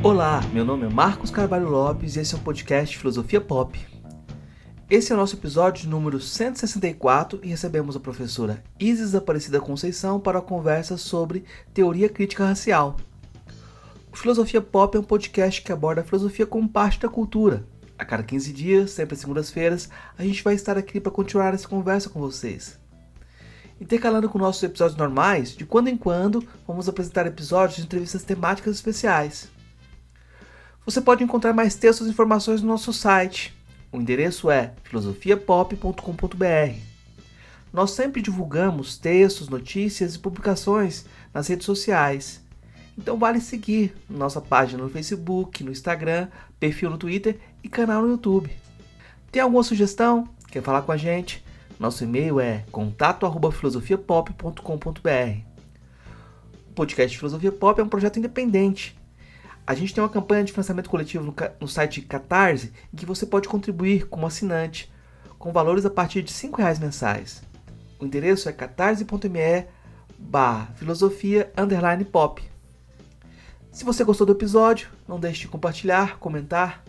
Olá, meu nome é Marcos Carvalho Lopes e esse é um podcast Filosofia Pop. Esse é o nosso episódio número 164 e recebemos a professora Isis Aparecida Conceição para a conversa sobre teoria crítica racial. O Filosofia Pop é um podcast que aborda a filosofia como parte da cultura. A cada 15 dias, sempre às segundas-feiras, a gente vai estar aqui para continuar essa conversa com vocês. Intercalando com nossos episódios normais, de quando em quando, vamos apresentar episódios de entrevistas temáticas especiais. Você pode encontrar mais textos e informações no nosso site. O endereço é filosofiapop.com.br. Nós sempre divulgamos textos, notícias e publicações nas redes sociais. Então vale seguir nossa página no Facebook, no Instagram, perfil no Twitter e canal no YouTube. Tem alguma sugestão? Quer falar com a gente? Nosso e-mail é contato@filosofiapop.com.br. O podcast Filosofia Pop é um projeto independente. A gente tem uma campanha de financiamento coletivo no site Catarse, em que você pode contribuir como assinante, com valores a partir de R$ 5 mensais. O endereço é catarse.me/filosofia_pop. Se você gostou do episódio, não deixe de compartilhar, comentar.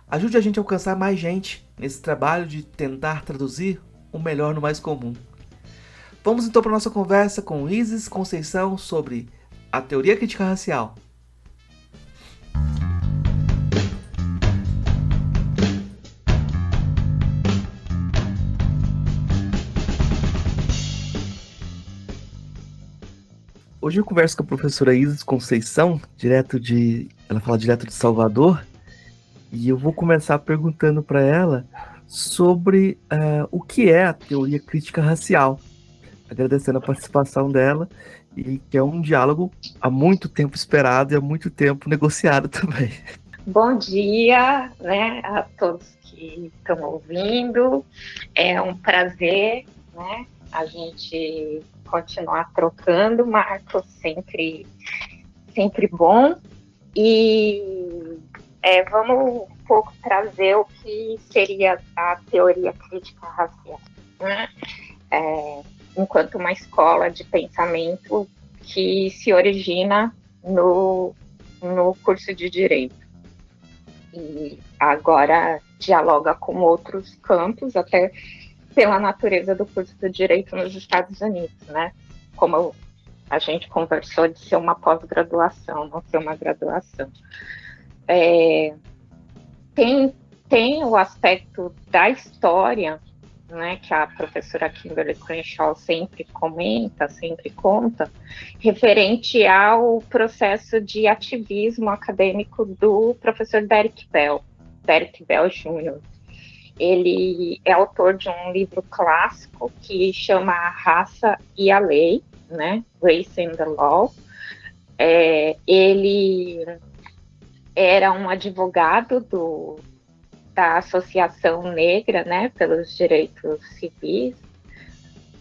Ajude a gente a alcançar mais gente nesse trabalho de tentar traduzir o melhor no mais comum. Vamos então para a nossa conversa com Isis Conceição sobre a teoria crítica racial. Hoje eu converso com a professora Isis Conceição, ela fala direto de Salvador, e eu vou começar perguntando para ela sobre o que é a teoria crítica racial, agradecendo a participação dela, e que é um diálogo há muito tempo esperado e há muito tempo negociado também. Bom dia, a todos que estão ouvindo. É um prazer, a gente continuar trocando, Marcos, sempre bom. E vamos um pouco trazer o que seria a teoria crítica racial, enquanto uma escola de pensamento que se origina no curso de Direito. E agora dialoga com outros campos, até pela natureza do curso de Direito nos Estados Unidos, Como a gente conversou de ser uma pós-graduação, não ser uma graduação. Tem o aspecto da história, que a professora Kimberly Crenshaw sempre comenta, sempre conta, referente ao processo de ativismo acadêmico do professor Derek Bell Jr. Ele é autor de um livro clássico que chama A Raça e a Lei, Race and the Law. Ele era um advogado da Associação Negra, pelos Direitos Civis,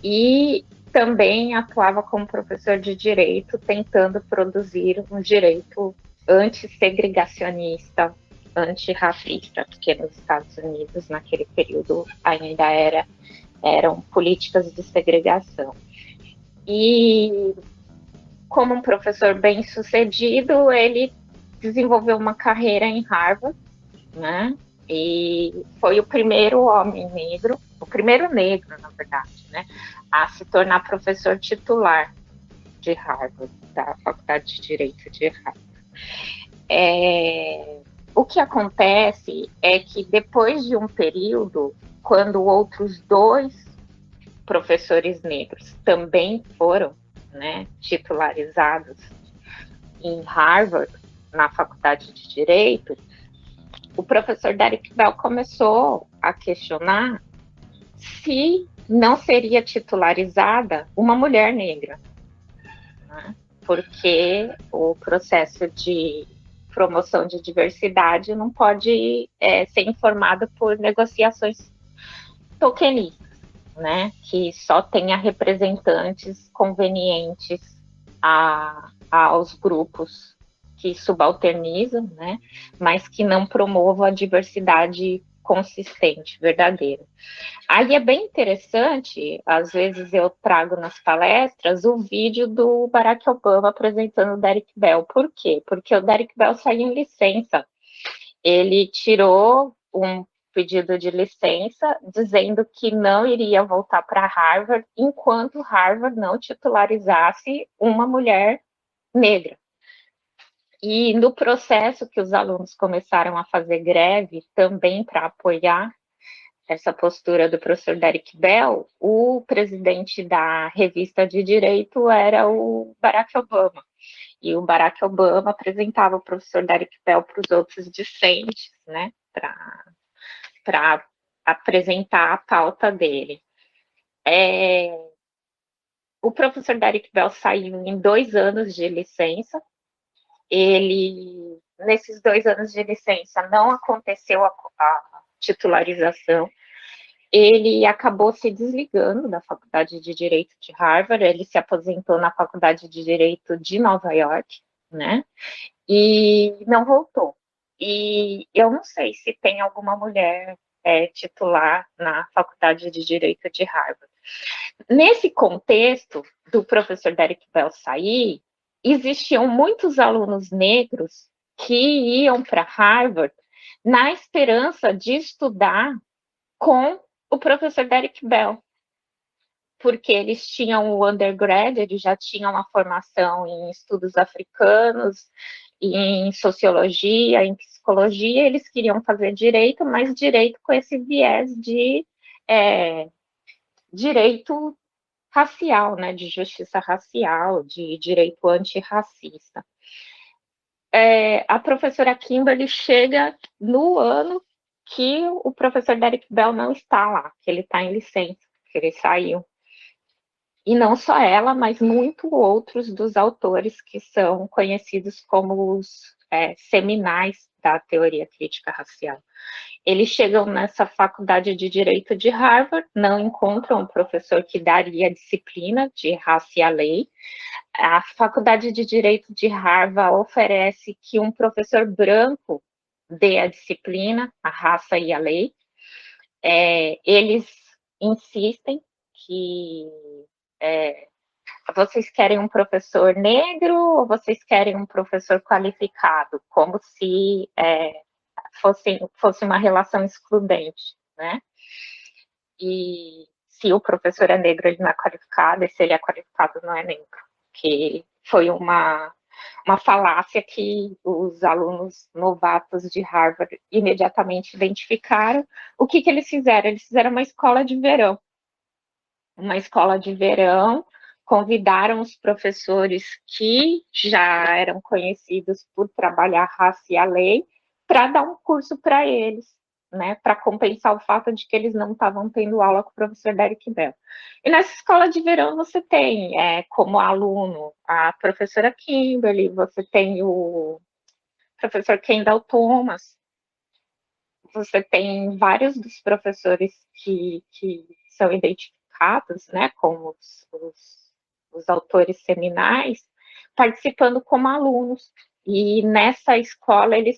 e também atuava como professor de Direito, tentando produzir um direito antissegregacionista, antirracista, porque nos Estados Unidos, naquele período, ainda eram políticas de segregação. E, como um professor bem-sucedido, ele desenvolveu uma carreira em Harvard, e foi o primeiro homem negro, o primeiro negro, na verdade, a se tornar professor titular de Harvard, da Faculdade de Direito de Harvard. O que acontece é que depois de um período, quando outros dois professores negros também foram, titularizados em Harvard, na Faculdade de Direito, o professor Derek Bell começou a questionar se não seria titularizada uma mulher negra, porque o processo de promoção de diversidade não pode ser informado por negociações tokenistas, que só tenha representantes convenientes aos grupos que subalternizam, mas que não promovam a diversidade consistente, verdadeira. Aí é bem interessante, às vezes eu trago nas palestras o vídeo do Barack Obama apresentando o Derek Bell. Por quê? Porque o Derek Bell saiu em licença. Ele tirou um pedido de licença dizendo que não iria voltar para Harvard enquanto Harvard não titularizasse uma mulher negra. E no processo que os alunos começaram a fazer greve também para apoiar essa postura do professor Derek Bell, o presidente da revista de direito era o Barack Obama. E o Barack Obama apresentava o professor Derek Bell para os outros discentes, né, para apresentar a pauta dele. O professor Derek Bell saiu em 2 anos de licença. Nesses 2 anos de licença, não aconteceu a titularização. Ele acabou se desligando da Faculdade de Direito de Harvard, ele se aposentou na Faculdade de Direito de Nova York, né? E não voltou. E eu não sei se tem alguma mulher titular na Faculdade de Direito de Harvard. Nesse contexto do professor Derek Bell sair, existiam muitos alunos negros que iam para Harvard na esperança de estudar com o professor Derek Bell, porque eles tinham o undergrad, eles já tinham uma formação em estudos africanos, em sociologia, em psicologia, eles queriam fazer direito, mas direito com esse viés de direito racial, né, de justiça racial, de direito antirracista. A professora Kimberly chega no ano que o professor Derek Bell não está lá, que ele está em licença, que ele saiu. E não só ela, mas muitos outros dos autores que são conhecidos como os seminais da teoria crítica racial. Eles chegam nessa faculdade de Direito de Harvard, não encontram um professor que daria a disciplina de raça e a lei. A faculdade de Direito de Harvard oferece que um professor branco dê a disciplina, a raça e a lei. Eles insistem que vocês querem um professor negro ou vocês querem um professor qualificado, como se fosse uma relação excludente, né? E se o professor é negro, ele não é qualificado, e se ele é qualificado, não é negro. Que foi uma falácia que os alunos novatos de Harvard imediatamente identificaram. O que eles fizeram? Eles fizeram uma escola de verão. Uma escola de verão, convidaram os professores que já eram conhecidos por trabalhar raça e a lei para dar um curso para eles, né, para compensar o fato de que eles não estavam tendo aula com o professor Derek Bell. E nessa escola de verão você tem como aluno a professora Kimberly, você tem o professor Kendall Thomas, você tem vários dos professores que são identificados, né, como os autores seminais, participando como alunos. E nessa escola eles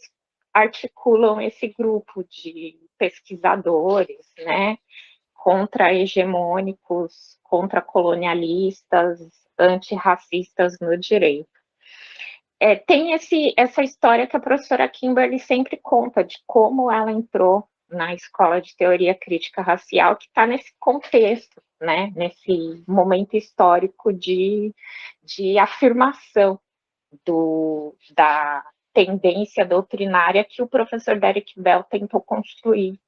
articulam esse grupo de pesquisadores, né, contra-hegemônicos, contra-colonialistas, antirracistas no direito. Tem essa história que a professora Kimberly sempre conta de como ela entrou na escola de teoria crítica racial, que está nesse contexto, né, nesse momento histórico de afirmação da tendência doutrinária que o professor Derek Bell tentou construir.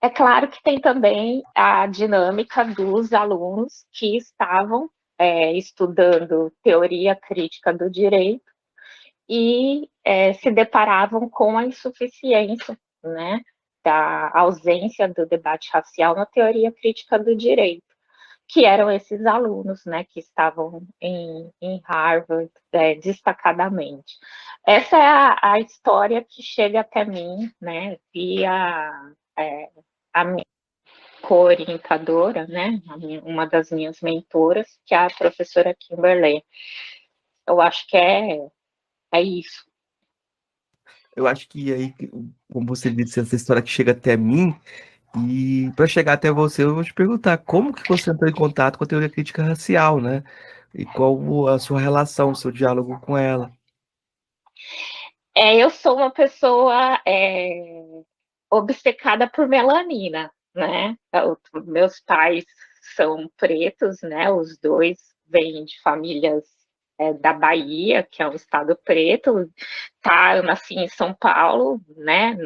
É claro que tem também a dinâmica dos alunos que estavam estudando teoria crítica do direito e se deparavam com a insuficiência, né, da ausência do debate racial na teoria crítica do direito, que eram esses alunos, né, que estavam em Harvard destacadamente. Essa é a história que chega até mim, né, via a minha co-orientadora, né, uma das minhas mentoras, que é a professora Kimberly. Eu acho que é isso. eu acho que aí, como você disse, essa história que chega até mim, e para chegar até você, eu vou te perguntar como que você entrou em contato com a teoria crítica racial, né? E qual a sua relação, o seu diálogo com ela? Eu sou uma pessoa obcecada por melanina, né? Meus pais são pretos, né? Os dois vêm de famílias da Bahia, que é um estado preto. Tá, eu nasci em São Paulo, né?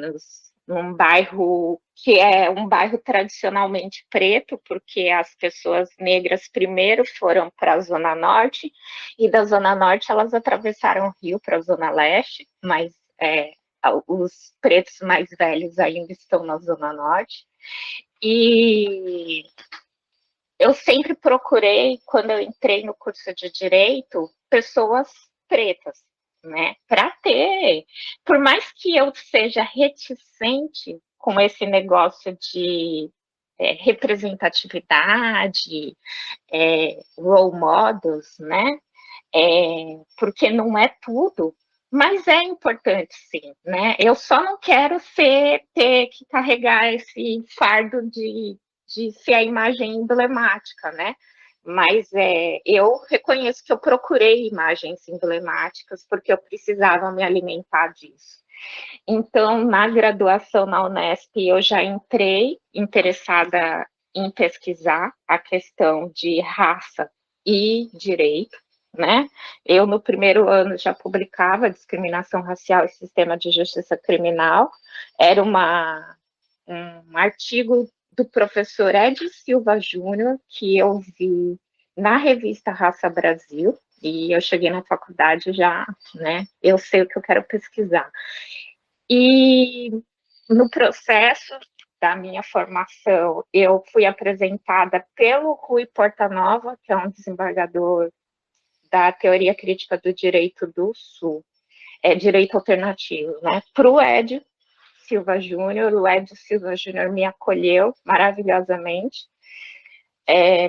Num bairro que é um bairro tradicionalmente preto, porque as pessoas negras primeiro foram para a Zona Norte, e da Zona Norte elas atravessaram o rio para a Zona Leste, mas os pretos mais velhos ainda estão na Zona Norte. E eu sempre procurei, quando eu entrei no curso de Direito, pessoas pretas, né? Para ter, por mais que eu seja reticente com esse negócio de representatividade, role models, né? Porque não é tudo, mas é importante sim, né? Eu só não quero ter que carregar esse fardo de ser a imagem emblemática, né? Mas eu reconheço que eu procurei imagens emblemáticas porque eu precisava me alimentar disso. Então, na graduação na Unesp, eu já entrei interessada em pesquisar a questão de raça e direito, né? Eu, no primeiro ano, já publicava Discriminação Racial e Sistema de Justiça Criminal. Era um artigo do professor Ed Silva Júnior, que eu vi na revista Raça Brasil, e eu cheguei na faculdade já, né? Eu sei o que eu quero pesquisar. E no processo da minha formação, eu fui apresentada pelo Rui Portanova, que é um desembargador da teoria crítica do direito do Sul, direito alternativo, né, para o Ed Silva Júnior. O Ed Silva Júnior me acolheu maravilhosamente,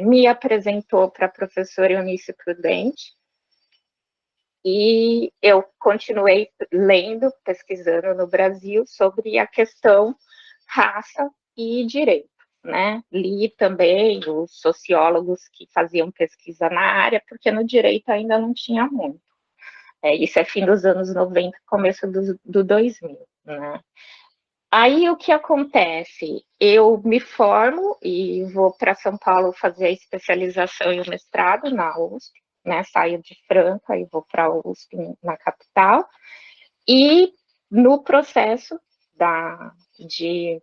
me apresentou para a professora Eunice Prudente, e eu continuei lendo, pesquisando no Brasil sobre a questão raça e direito, né? Li também os sociólogos que faziam pesquisa na área, porque no direito ainda não tinha muito. Isso é fim dos anos 90, começo do 2000, né? Aí o que acontece? Eu me formo e vou para São Paulo fazer a especialização e o mestrado na USP, né? Saio de Franca e vou para a USP na capital. E no processo de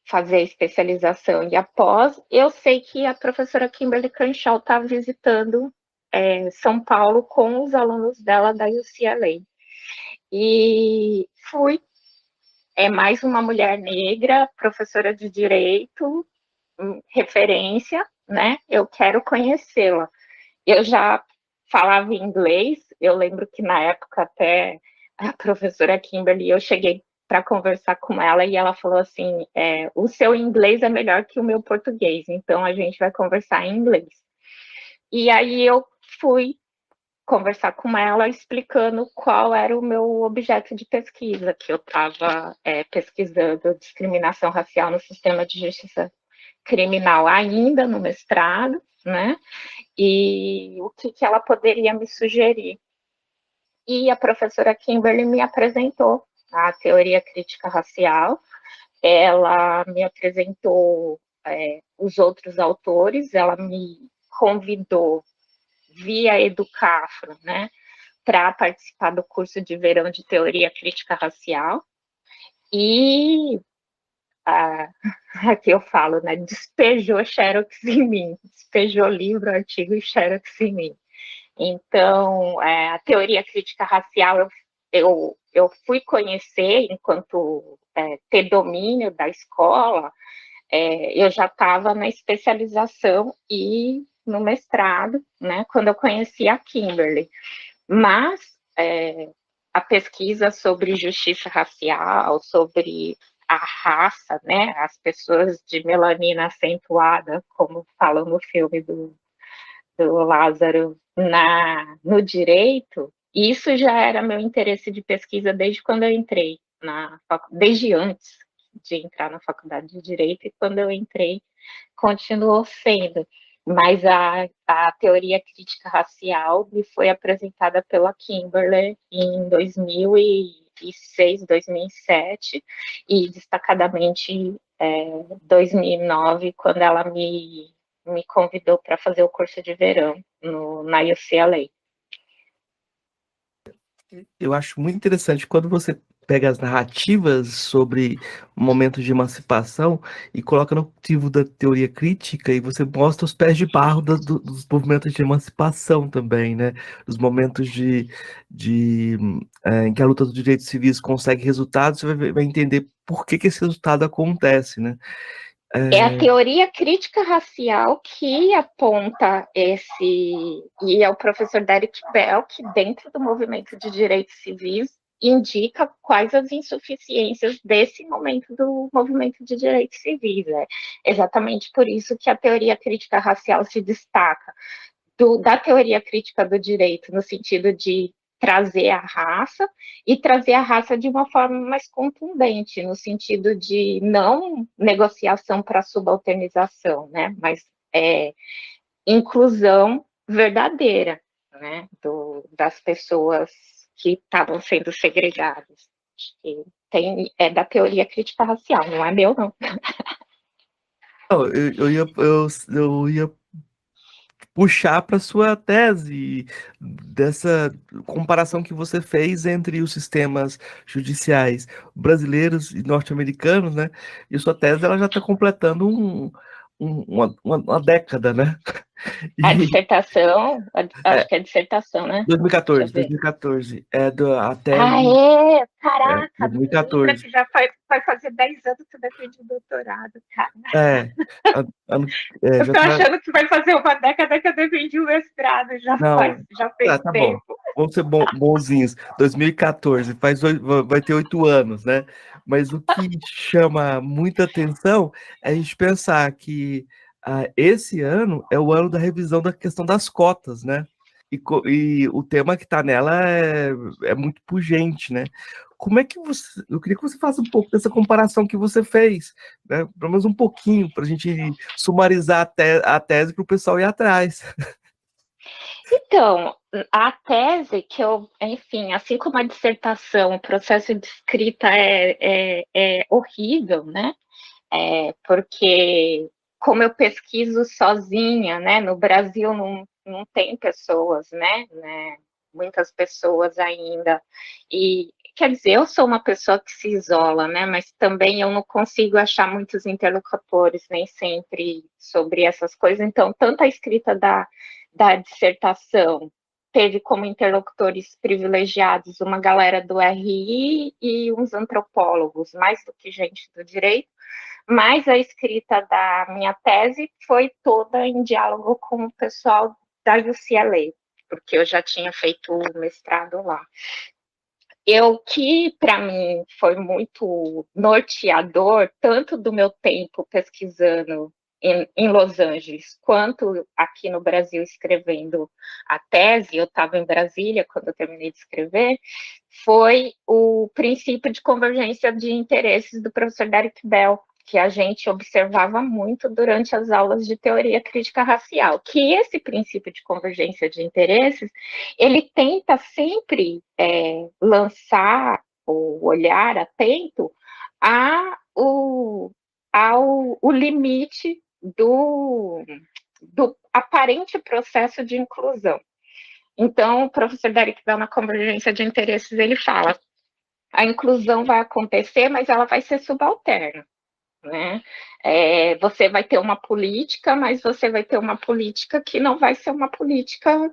fazer a especialização e após, eu sei que a professora Kimberly Crenshaw está visitando São Paulo com os alunos dela da UCLA. E fui, mais uma mulher negra, professora de direito, referência, né? Eu quero conhecê-la. Eu já falava inglês, eu lembro que na época até a professora Kimberly, eu cheguei para conversar com ela e ela falou assim, o seu inglês é melhor que o meu português, então a gente vai conversar em inglês. E aí eu fui conversar com ela explicando qual era o meu objeto de pesquisa, que eu estava pesquisando discriminação racial no sistema de justiça criminal ainda no mestrado, né? E o que ela poderia me sugerir. E a professora Kimberly me apresentou a teoria crítica racial, ela me apresentou os outros autores, ela me convidou via Educafro, né, para participar do curso de verão de teoria crítica racial, e aqui eu falo, né, despejou xerox em mim, despejou livro, artigo e xerox em mim. Então, a teoria crítica racial eu fui conhecer enquanto ter domínio da escola, eu já estava na especialização e no mestrado, né, quando eu conheci a Kimberly. Mas a pesquisa sobre justiça racial, sobre a raça, né, as pessoas de melanina acentuada, como falam no filme do Lázaro, no direito, isso já era meu interesse de pesquisa desde quando eu entrei desde antes de entrar na faculdade de Direito, e quando eu entrei, continuou sendo. Mas a teoria crítica racial me foi apresentada pela Kimberley em 2006, 2007, e destacadamente 2009, quando ela me convidou para fazer o curso de verão na UCLA. Eu acho muito interessante quando você pega as narrativas sobre momentos de emancipação e coloca no motivo da teoria crítica e você mostra os pés de barro dos movimentos de emancipação também, né? Os momentos em que a luta dos direitos civis consegue resultados, você vai entender por que esse resultado acontece, né? É a teoria crítica racial que aponta e é o professor Derek Bell, que dentro do movimento de direitos civis indica quais as insuficiências desse momento do movimento de direitos civis. É exatamente por isso que a teoria crítica racial se destaca da teoria crítica do direito, no sentido de trazer a raça e trazer a raça de uma forma mais contundente, no sentido de não negociação para subalternização, né, mas inclusão verdadeira, né, das pessoas que estavam sendo segregadas. É da teoria crítica racial, não é meu, não. Não, eu ia puxar para sua tese dessa comparação que você fez entre os sistemas judiciais brasileiros e norte-americanos, né? E sua tese ela já está completando uma década, né? A E, dissertação, acho é, que é dissertação, né? Deixa eu 2014, ver. 2014, a Ah, tese é? Caraca, lembra 2014. que já vai fazer 10 anos que eu defendi o doutorado, cara. É, a- ano- Eu já tô tá. achando que vai fazer uma década que eu defendi o mestrado, Não, já fez tá bom. tempo. Vamos ser bonzinhos. 2014, vai ter 8 anos, né? Mas o que chama muita atenção é a gente pensar que esse ano é o ano da revisão da questão das cotas, né? E o tema que está nela é muito pungente, né? Como é que você. Eu queria que você faça um pouco dessa comparação que você fez, né? Pelo menos um pouquinho, para a gente sumarizar a tese para o pessoal ir atrás. Então, a tese que enfim, assim como a dissertação, o processo de escrita é horrível, né? Porque como eu pesquiso sozinha, né? No Brasil não tem pessoas, né? Muitas pessoas ainda. E quer dizer, eu sou uma pessoa que se isola, né? Mas também eu não consigo achar muitos interlocutores, nem sempre sobre essas coisas. Então, tanto a escrita da dissertação teve como interlocutores privilegiados uma galera do RI e uns antropólogos, mais do que gente do direito, mas a escrita da minha tese foi toda em diálogo com o pessoal da UCLA, porque eu já tinha feito o mestrado lá. Que para mim foi muito norteador, tanto do meu tempo pesquisando em Los Angeles, quanto aqui no Brasil escrevendo a tese, eu estava em Brasília quando eu terminei de escrever, foi o princípio de convergência de interesses do professor Derek Bell, que a gente observava muito durante as aulas de teoria crítica racial, que esse princípio de convergência de interesses, ele tenta sempre lançar o olhar atento ao limite do aparente processo de inclusão. Então, o professor Derek Bell, na convergência de interesses, ele fala: a inclusão vai acontecer, mas ela vai ser subalterna. Né? Você vai ter uma política, mas você vai ter uma política que não vai ser uma política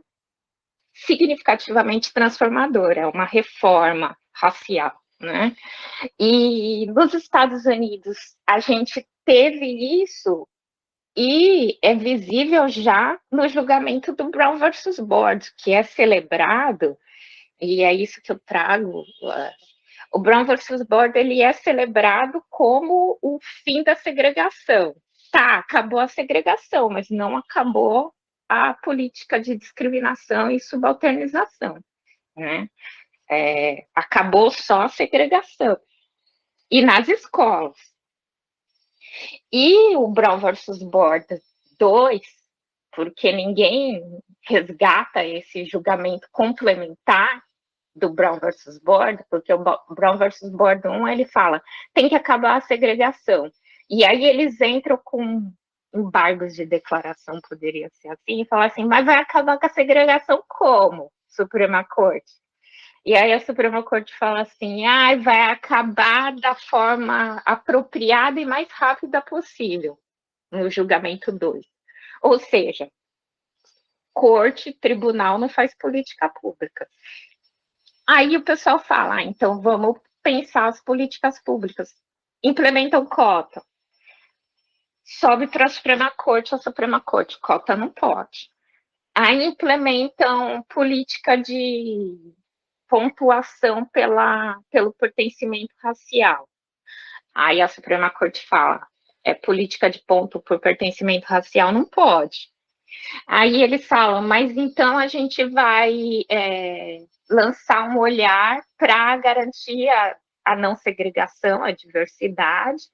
significativamente transformadora, é uma reforma racial. Né? E nos Estados Unidos, a gente teve isso e é visível já no julgamento do Brown versus Board, que é celebrado, e é isso que eu trago. O Brown versus Board ele é celebrado como o fim da segregação. Tá, acabou a segregação, mas não acabou a política de discriminação e subalternização. Né? Acabou só a segregação. e nas escolas. E o Brown versus Board 2, porque ninguém resgata esse julgamento complementar do Brown versus Board, porque o Brown versus Board 1, ele fala, tem que acabar a segregação. E aí eles entram com embargos de declaração, poderia ser assim, e falar assim, mas vai acabar com a segregação como, Suprema Corte? E aí a Suprema Corte fala assim, vai acabar da forma apropriada e mais rápida possível, no julgamento 2. Ou seja, corte, tribunal não faz política pública. Aí o pessoal fala, então vamos pensar as políticas públicas. Implementam cota. Sobe para a Suprema Corte, cota não pode. Aí implementam política de pontuação pelo pertencimento racial. Aí a Suprema Corte fala, política de ponto por pertencimento racial não pode. Aí eles falam, mas então a gente vai lançar um olhar para garantir a não segregação, a diversidade.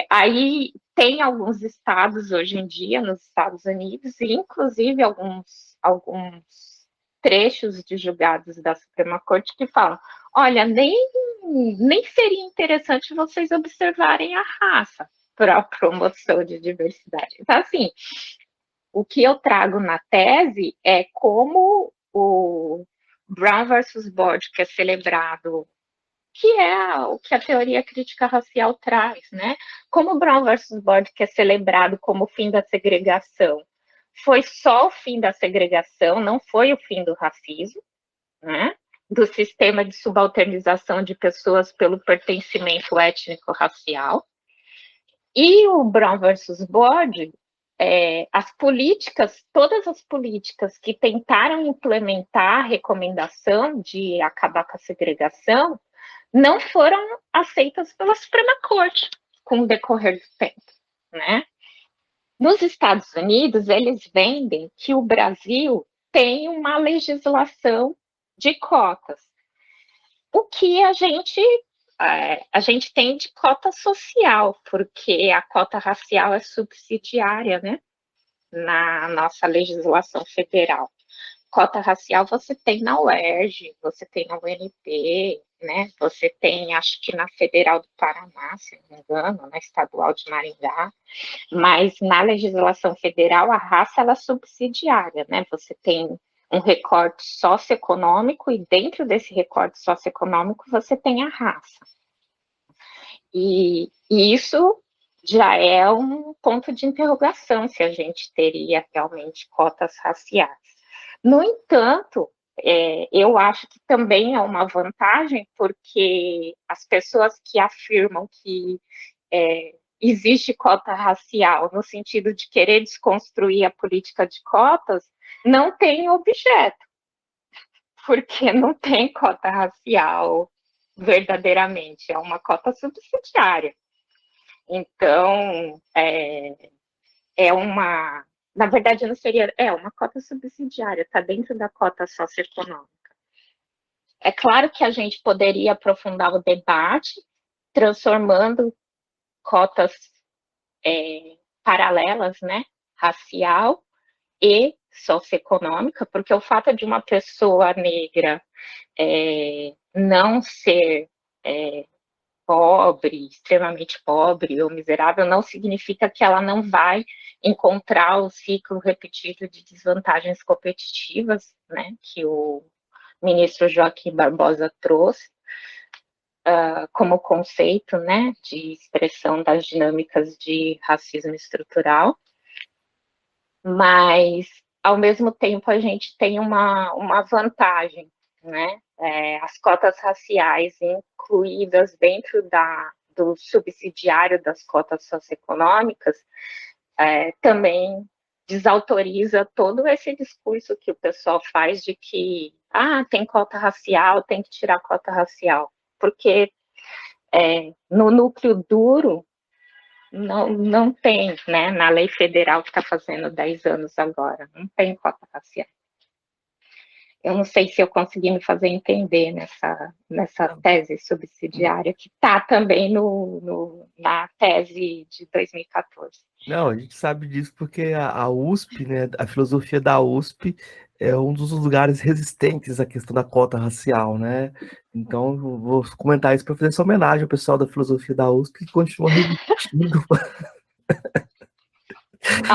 Aí tem alguns estados hoje em dia, nos Estados Unidos, e inclusive alguns trechos de julgados da Suprema Corte que falam, olha, nem seria interessante vocês observarem a raça para a promoção de diversidade. Então, assim, o que eu trago na tese é como o Brown versus Board, que é celebrado, que é o que a teoria crítica racial traz, né? Como o Brown versus Board, que é celebrado como o fim da segregação, foi só o fim da segregação, não foi o fim do racismo, né? Do sistema de subalternização de pessoas pelo pertencimento étnico-racial. E o Brown versus Board, as políticas, todas as políticas que tentaram implementar a recomendação de acabar com a segregação, não foram aceitas pela Suprema Corte com o decorrer do tempo, né? Nos Estados Unidos, eles vendem que o Brasil tem uma legislação de cotas, o que a gente tem de cota social, porque a cota racial é subsidiária, né, na nossa legislação federal. Cota racial você tem na UERJ, você tem na UNP, né? Você tem, acho que na Federal do Paraná, se não me engano, na Estadual de Maringá, mas na legislação federal a raça ela é subsidiária, né? Você tem um recorte socioeconômico e dentro desse recorte socioeconômico você tem a raça. E isso já é um ponto de interrogação se a gente teria realmente cotas raciais. No entanto, eu acho que também é uma vantagem, porque as pessoas que afirmam que existe cota racial no sentido de querer desconstruir a política de cotas, não tem objeto, porque não tem cota racial verdadeiramente, é uma cota subsidiária. Então, na verdade, não seria, uma cota subsidiária, está dentro da cota socioeconômica. É claro que a gente poderia aprofundar o debate, transformando cotas paralelas, né, racial e socioeconômica, porque o fato de uma pessoa negra não ser pobre, extremamente pobre ou miserável, não significa que ela não vai encontrar o ciclo repetido de desvantagens competitivas, né, que o ministro Joaquim Barbosa trouxe como conceito, né, de expressão das dinâmicas de racismo estrutural, mas, ao mesmo tempo, a gente tem uma vantagem, né, as cotas raciais incluídas dentro do subsidiário das cotas socioeconômicas também desautoriza todo esse discurso que o pessoal faz de que tem cota racial, tem que tirar cota racial, porque no núcleo duro não tem, né, na lei federal que está fazendo 10 anos agora, não tem cota racial. Eu não sei se eu consegui me fazer entender nessa tese subsidiária, que está também na tese de 2014. Não, a gente sabe disso porque a USP, né, a filosofia da USP é um dos lugares resistentes à questão da cota racial, né? Então, eu vou comentar isso para fazer essa homenagem ao pessoal da filosofia da USP que continua resistindo.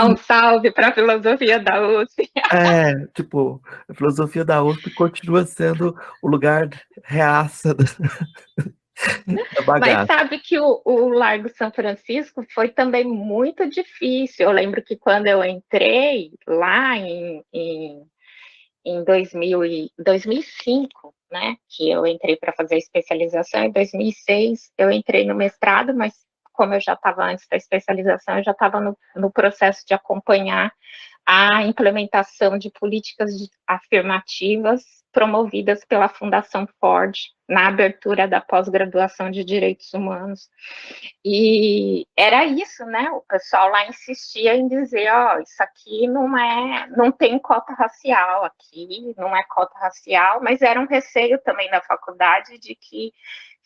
Um salve para a filosofia da USP. Tipo, a filosofia da USP continua sendo o lugar reaça da Mas bagaça. sabe que o Largo São Francisco foi também muito difícil. Eu lembro que quando eu entrei lá em 2005, né, que eu entrei para fazer a especialização, em 2006 eu entrei no mestrado, mas como eu já estava antes da especialização, eu já estava no processo de acompanhar a implementação de políticas afirmativas promovidas pela Fundação Ford na abertura da pós-graduação de Direitos Humanos. E era isso, né? O pessoal lá insistia em dizer, ó, isso aqui não tem cota racial aqui, não é cota racial, mas era um receio também da faculdade de que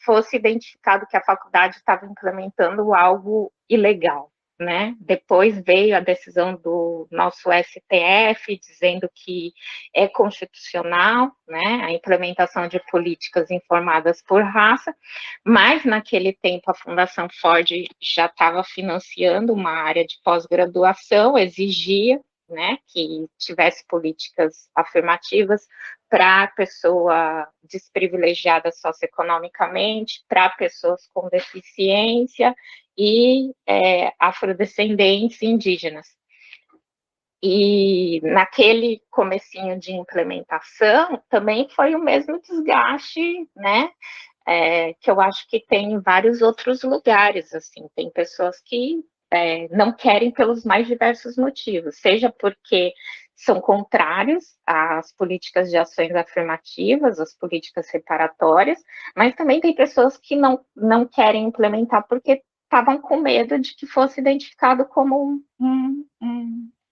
fosse identificado que a faculdade estava implementando algo ilegal. Né? Depois veio a decisão do nosso STF dizendo que é constitucional, né, a implementação de políticas informadas por raça, mas naquele tempo a Fundação Ford já estava financiando uma área de pós-graduação, exigia, né, que tivesse políticas afirmativas para a pessoa desprivilegiada socioeconomicamente, para pessoas com deficiência e afrodescendentes e indígenas. E naquele comecinho de implementação também foi o mesmo desgaste, né? Que eu acho que tem em vários outros lugares, assim, tem pessoas que não querem pelos mais diversos motivos, seja porque são contrários às políticas de ações afirmativas, às políticas reparatórias, mas também tem pessoas que não querem implementar porque estavam com medo de que fosse identificado como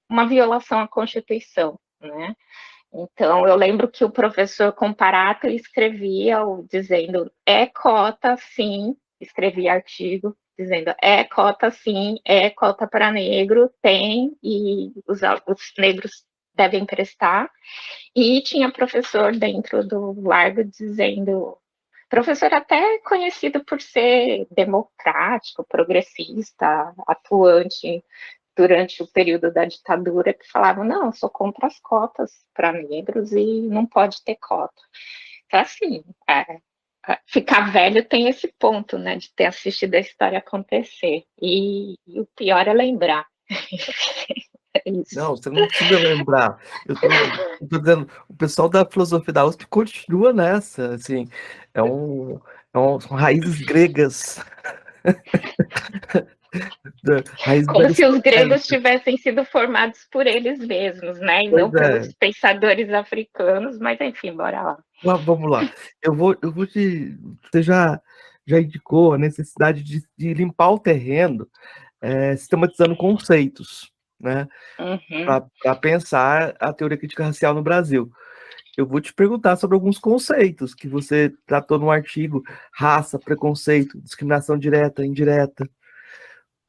uma violação à Constituição, né? Então, eu lembro que o professor Comparato escrevia dizendo é cota, sim, escrevia artigo dizendo é cota, sim, é cota para negro, tem, e os negros devem prestar. E tinha professor dentro do Largo dizendo, professor até conhecido por ser democrático, progressista, atuante durante o período da ditadura, que falavam, não, eu sou contra as cotas para negros e não pode ter cota. Então, assim, ficar velho tem esse ponto, né, de ter assistido a história acontecer. E o pior é lembrar. É isso. Não, você não precisa lembrar. Eu tô dizendo, o pessoal da filosofia da USP continua nessa, assim, são raízes gregas, raízes Como se os gregos aristotélicas. tivessem sido formados por eles mesmos, né, e não Pois pelos é, pensadores africanos, mas enfim, bora lá. vamos lá. Você já indicou a necessidade de limpar o terreno, sistematizando conceitos, né, Uhum. para pensar a teoria crítica racial no Brasil. Eu vou te perguntar sobre alguns conceitos que você tratou no artigo: raça, preconceito, discriminação direta, indireta,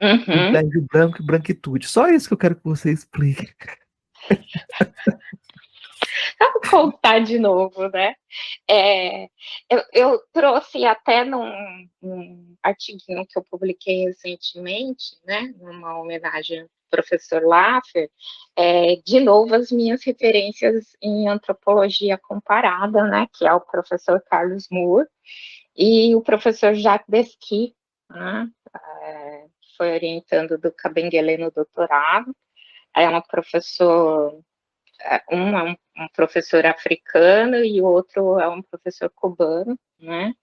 Uhum. privilégio branco e branquitude. Só isso que eu quero que você explique. Vamos contar de novo, né? Eu trouxe até num artiguinho que eu publiquei recentemente, né, numa homenagem ao professor Laffer, de novo as minhas referências em antropologia comparada, né, que é o professor Carlos Moore e o professor Jacques Desqui, né, que foi orientando do Kabengele no doutorado. É uma professor um é um professor africano e o outro é um professor cubano, né?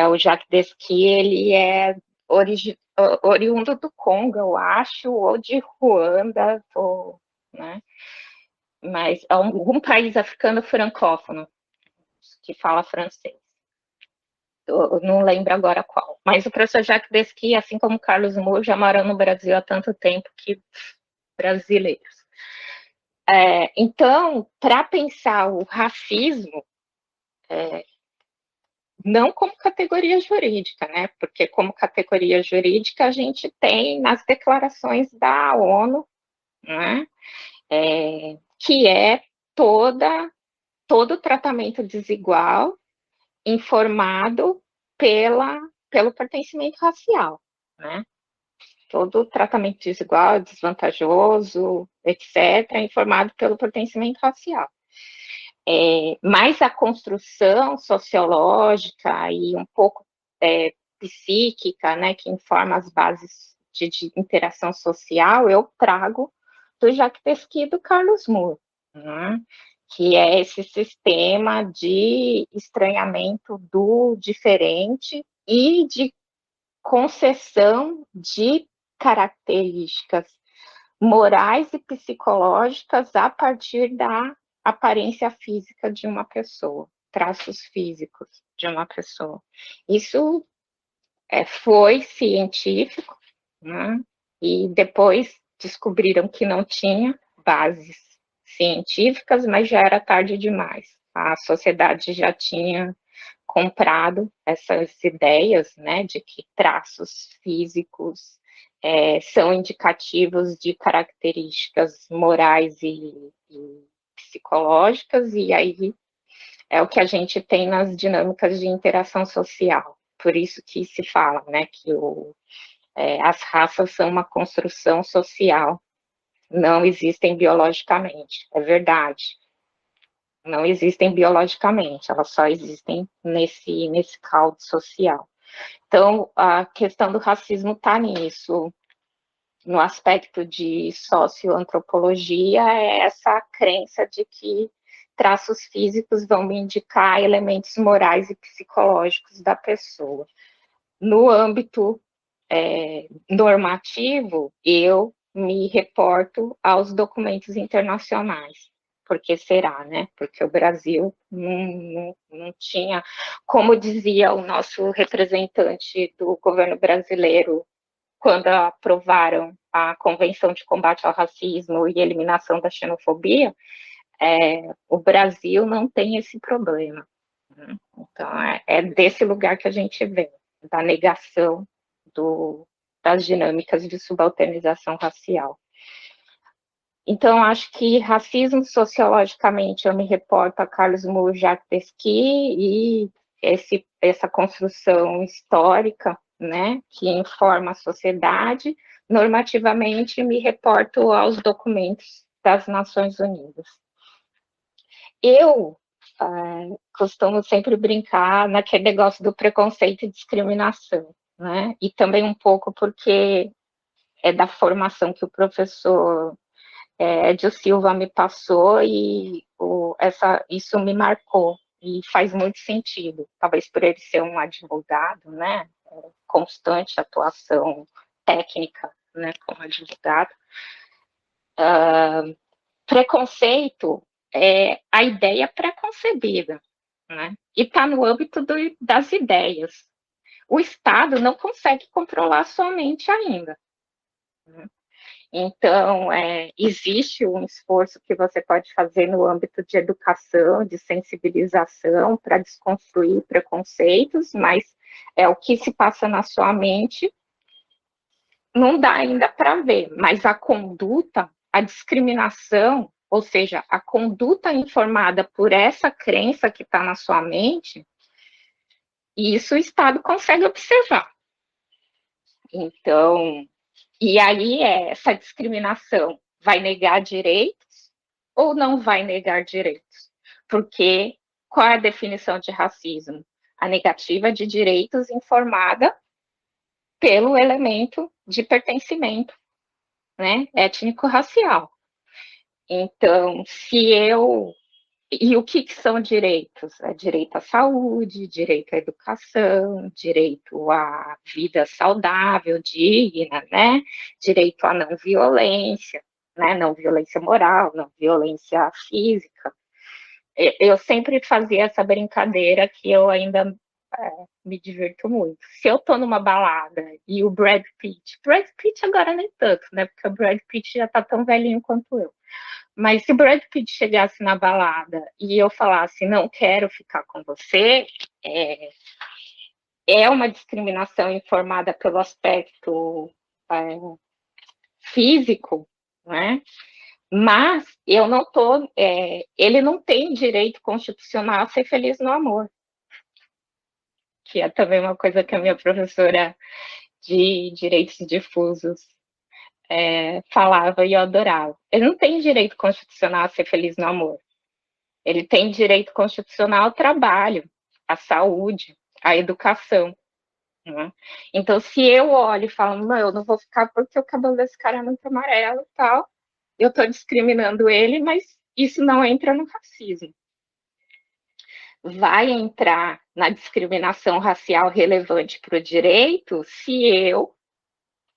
O Jacques Desqui, ele é oriundo do Congo, eu acho, ou de Ruanda, né? Mas é algum país africano francófono que fala francês. Eu não lembro agora qual. Mas o professor Jacques Desqui, assim como Carlos Moore, já moram no Brasil há tanto tempo que brasileiros. Então, para pensar o racismo, não como categoria jurídica, né? Porque como categoria jurídica a gente tem nas declarações da ONU, né? Que é todo tratamento desigual informado pelo pertencimento racial, né? Todo tratamento desigual, desvantajoso, etc., é informado pelo pertencimento racial. Mas a construção sociológica e um pouco psíquica, né, que informa as bases de interação social, eu trago do Jacques Pesquet e do Carlos Moore, né, que é esse sistema de estranhamento do diferente e de concessão de características morais e psicológicas a partir da aparência física de uma pessoa, traços físicos de uma pessoa. Isso foi científico, né? E depois descobriram que não tinha bases científicas, mas já era tarde demais. A sociedade já tinha comprado essas ideias, né, de que traços físicos são indicativos de características morais e psicológicas, e aí é o que a gente tem nas dinâmicas de interação social. Por isso que se fala, né, que as raças são uma construção social, não existem biologicamente, é verdade. Não existem biologicamente, elas só existem nesse caldo social. Então, a questão do racismo está nisso. No aspecto de socioantropologia, é essa crença de que traços físicos vão me indicar elementos morais e psicológicos da pessoa. No âmbito normativo, eu me reporto aos documentos internacionais. Porque será, né? Porque o Brasil não tinha, como dizia o nosso representante do governo brasileiro, quando aprovaram a Convenção de Combate ao Racismo e Eliminação da Xenofobia, o Brasil não tem esse problema. Né? Então, é desse lugar que a gente vem, da negação das dinâmicas de subalternização racial. Então, acho que racismo sociologicamente eu me reporto a Carlos Moore, Jacques Pesquet e essa construção histórica, né, que informa a sociedade. Normativamente, me reporto aos documentos das Nações Unidas. Eu costumo sempre brincar naquele negócio do preconceito e discriminação, né? E também um pouco porque é da formação que o professor Edio Silva me passou e isso me marcou e faz muito sentido. Talvez por ele ser um advogado, né? Constante atuação técnica, né? Como advogado. Preconceito é a ideia pré-concebida, né? E está no âmbito das ideias. O Estado não consegue controlar a sua mente ainda. Né? Então, existe um esforço que você pode fazer no âmbito de educação, de sensibilização, para desconstruir preconceitos, mas o que se passa na sua mente não dá ainda para ver, mas a conduta, a discriminação, ou seja, a conduta informada por essa crença que está na sua mente, isso o Estado consegue observar. Então, e aí essa discriminação vai negar direitos ou não vai negar direitos? Porque qual é a definição de racismo? A negativa de direitos informada pelo elemento de pertencimento, né, étnico-racial. Então, e o que são direitos? É direito à saúde, direito à educação, direito à vida saudável, digna, né? Direito à não violência, né? Não violência moral, não violência física. Eu sempre fazia essa brincadeira que eu ainda Me divirto muito. Se eu tô numa balada e o Brad Pitt agora nem tanto, né? Porque o Brad Pitt já tá tão velhinho quanto eu. Mas se o Brad Pitt chegasse na balada e eu falasse, não quero ficar com você, é, é uma discriminação informada pelo aspecto é, físico, né? Mas eu não tô, ele não tem direito constitucional a ser feliz no amor, que é também uma coisa que a minha professora de direitos difusos falava e eu adorava. Ele não tem direito constitucional a ser feliz no amor. Ele tem direito constitucional ao trabalho, à saúde, à educação. Né? Então, se eu olho e falo, não, eu não vou ficar porque o cabelo desse cara é muito amarelo e tal, eu estou discriminando ele, mas isso não entra no racismo. Vai entrar na discriminação racial relevante para o direito se eu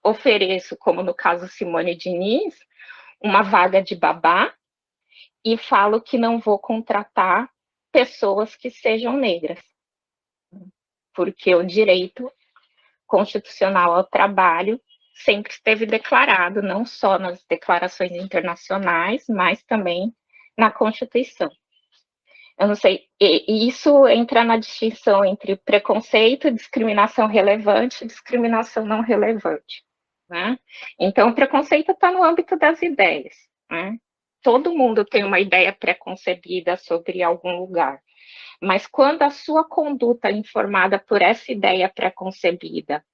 ofereço, como no caso Simone Diniz, uma vaga de babá e falo que não vou contratar pessoas que sejam negras, porque o direito constitucional ao trabalho sempre esteve declarado, não só nas declarações internacionais, mas também na Constituição. Eu não sei, e isso entra na distinção entre preconceito, discriminação relevante e discriminação não relevante. Né? Então, o preconceito está no âmbito das ideias. Né? Todo mundo tem uma ideia preconcebida sobre algum lugar. Mas quando a sua conduta informada por essa ideia preconcebida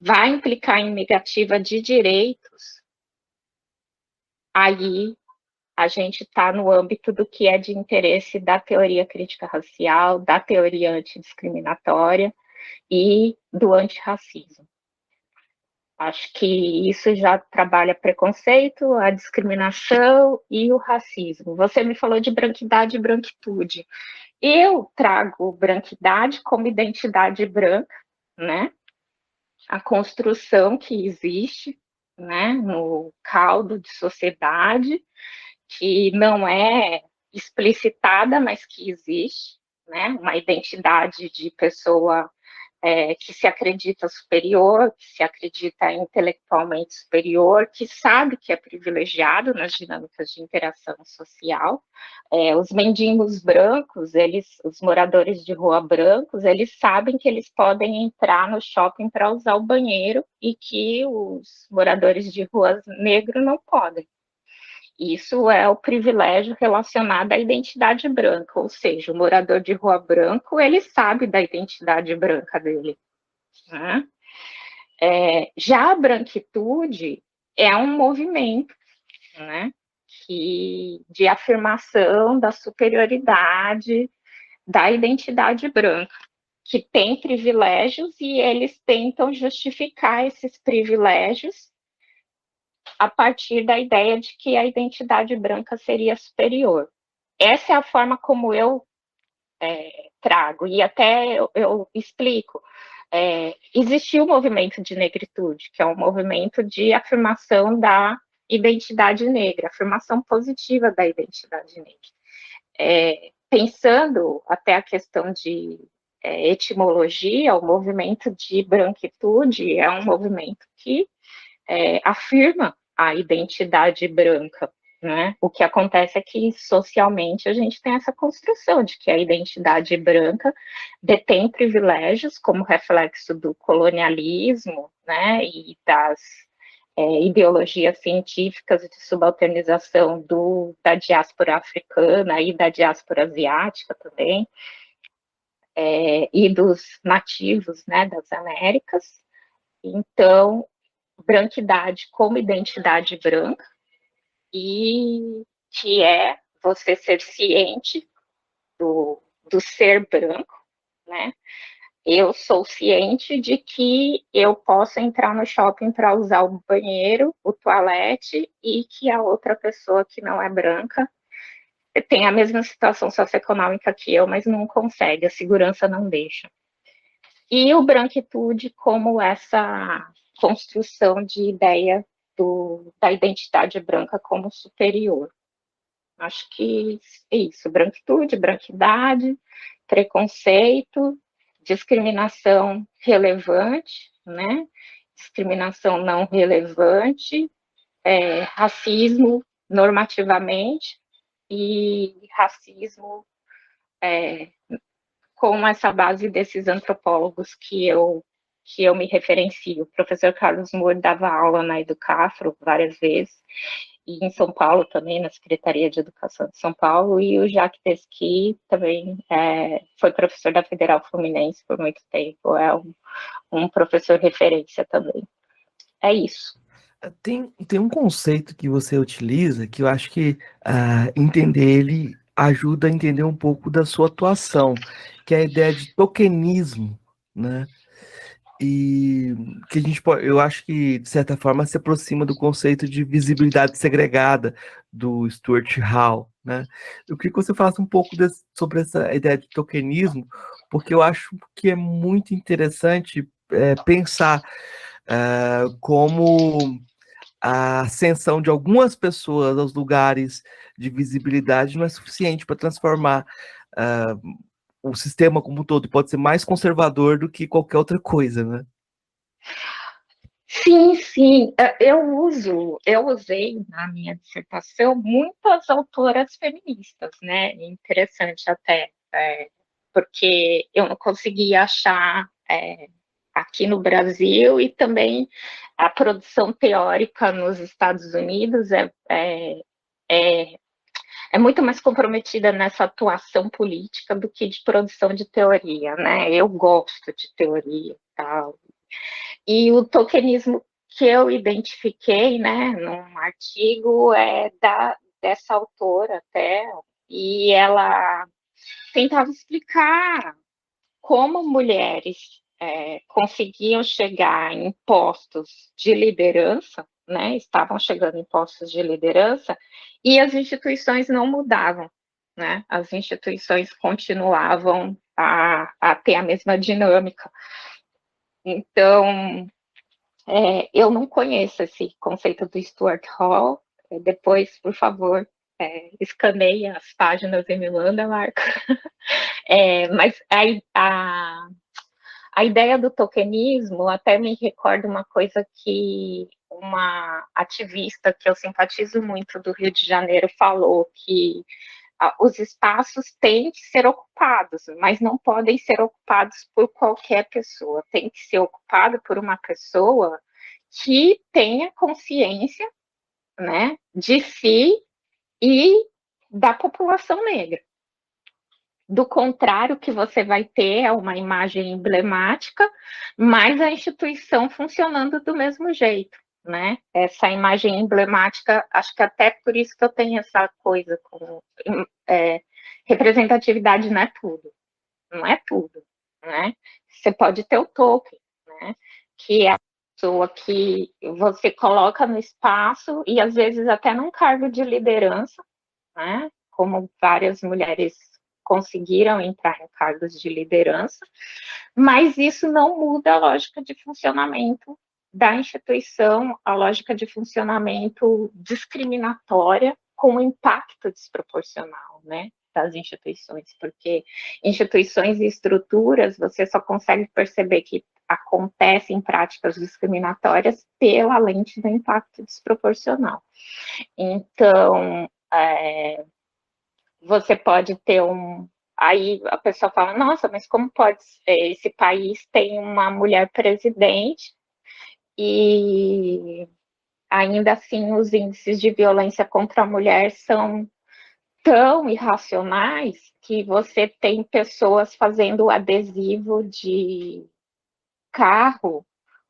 vai implicar em negativa de direitos, aí a gente está no âmbito do que é de interesse da teoria crítica racial, da teoria antidiscriminatória e do antirracismo. Acho que isso já trabalha preconceito, a discriminação e o racismo. Você me falou de branquidade e branquitude. Eu trago branquidade como identidade branca, né? A construção que existe, né, no caldo de sociedade, que não é explicitada, mas que existe, né? Uma identidade de pessoa que se acredita superior, que se acredita intelectualmente superior, que sabe que é privilegiado nas dinâmicas de interação social. Os mendigos brancos, os moradores de rua brancos, eles sabem que eles podem entrar no shopping para usar o banheiro e que os moradores de ruas negros não podem. Isso é o privilégio relacionado à identidade branca, ou seja, o morador de rua branco, ele sabe da identidade branca dele. Né? Já a branquitude é um movimento, né, de afirmação da superioridade da identidade branca, que tem privilégios e eles tentam justificar esses privilégios a partir da ideia de que a identidade branca seria superior. Essa é a forma como eu trago, e até eu explico. Existiu o movimento de negritude, que é um movimento de afirmação da identidade negra, afirmação positiva da identidade negra. Pensando até a questão de etimologia, o movimento de branquitude é um movimento que afirma a identidade branca. Né? O que acontece é que socialmente a gente tem essa construção de que a identidade branca detém privilégios como reflexo do colonialismo, né, e das ideologias científicas de subalternização da diáspora africana e da diáspora asiática também, e dos nativos, né, das Américas. Então, branquidade como identidade branca, e que é você ser ciente do ser branco, né? Eu sou ciente de que eu posso entrar no shopping para usar o banheiro, o toalete, e que a outra pessoa que não é branca tem a mesma situação socioeconômica que eu, mas não consegue, a segurança não deixa. E o branquitude como essa construção de ideia da identidade branca como superior. Acho que é isso, branquitude, branquidade, preconceito, discriminação relevante, né? Discriminação não relevante, racismo normativamente e racismo com essa base desses antropólogos que eu me referencio. O professor Carlos Moore dava aula na Educafro várias vezes, e em São Paulo também, na Secretaria de Educação de São Paulo, e o Jacques Teschi também foi professor da Federal Fluminense por muito tempo, é um professor referência também. É isso. Tem um conceito que você utiliza que eu acho que entender ele ajuda a entender um pouco da sua atuação, que é a ideia de tokenismo, né? E que a gente pode, eu acho que, de certa forma, se aproxima do conceito de visibilidade segregada do Stuart Hall, né? Eu queria que você falasse um pouco sobre essa ideia de tokenismo, porque eu acho que é muito interessante pensar como a ascensão de algumas pessoas aos lugares de visibilidade não é suficiente para transformar o sistema como um todo, pode ser mais conservador do que qualquer outra coisa, né? Sim, sim. Eu usei na minha dissertação muitas autoras feministas, né? Interessante até, porque eu não conseguia achar aqui no Brasil, e também a produção teórica nos Estados Unidos é, é muito mais comprometida nessa atuação política do que de produção de teoria, né? Eu gosto de teoria e tal. E o tokenismo que eu identifiquei, né, num artigo dessa autora até, e ela tentava explicar como mulheres conseguiam chegar em postos de liderança, né, estavam chegando em postos de liderança, e as instituições não mudavam, né, as instituições continuavam a ter a mesma dinâmica. Então, eu não conheço esse conceito do Stuart Hall. Depois, por favor, escaneie as páginas e me manda, Marco. Mas a ideia do tokenismo até me recorda uma coisa que uma ativista que eu simpatizo muito do Rio de Janeiro falou, que os espaços têm que ser ocupados, mas não podem ser ocupados por qualquer pessoa. Tem que ser ocupado por uma pessoa que tenha consciência, né, de si e da população negra. Do contrário, o que você vai ter é uma imagem emblemática, mas a instituição funcionando do mesmo jeito, né? Essa imagem emblemática, acho que até por isso que eu tenho essa coisa com representatividade não é tudo, não é tudo, né? Você pode ter o token, né? Que é a pessoa que você coloca no espaço e às vezes até num cargo de liderança, né? Como várias mulheres conseguiram entrar em cargos de liderança, mas isso não muda a lógica de funcionamento da instituição, a lógica de funcionamento discriminatória com impacto desproporcional, né, das instituições, porque instituições e estruturas você só consegue perceber que acontecem práticas discriminatórias pela lente do impacto desproporcional. Então, você pode ter Aí a pessoa fala, nossa, mas como pode esse país tem uma mulher presidente e ainda assim os índices de violência contra a mulher são tão irracionais que você tem pessoas fazendo adesivo de carro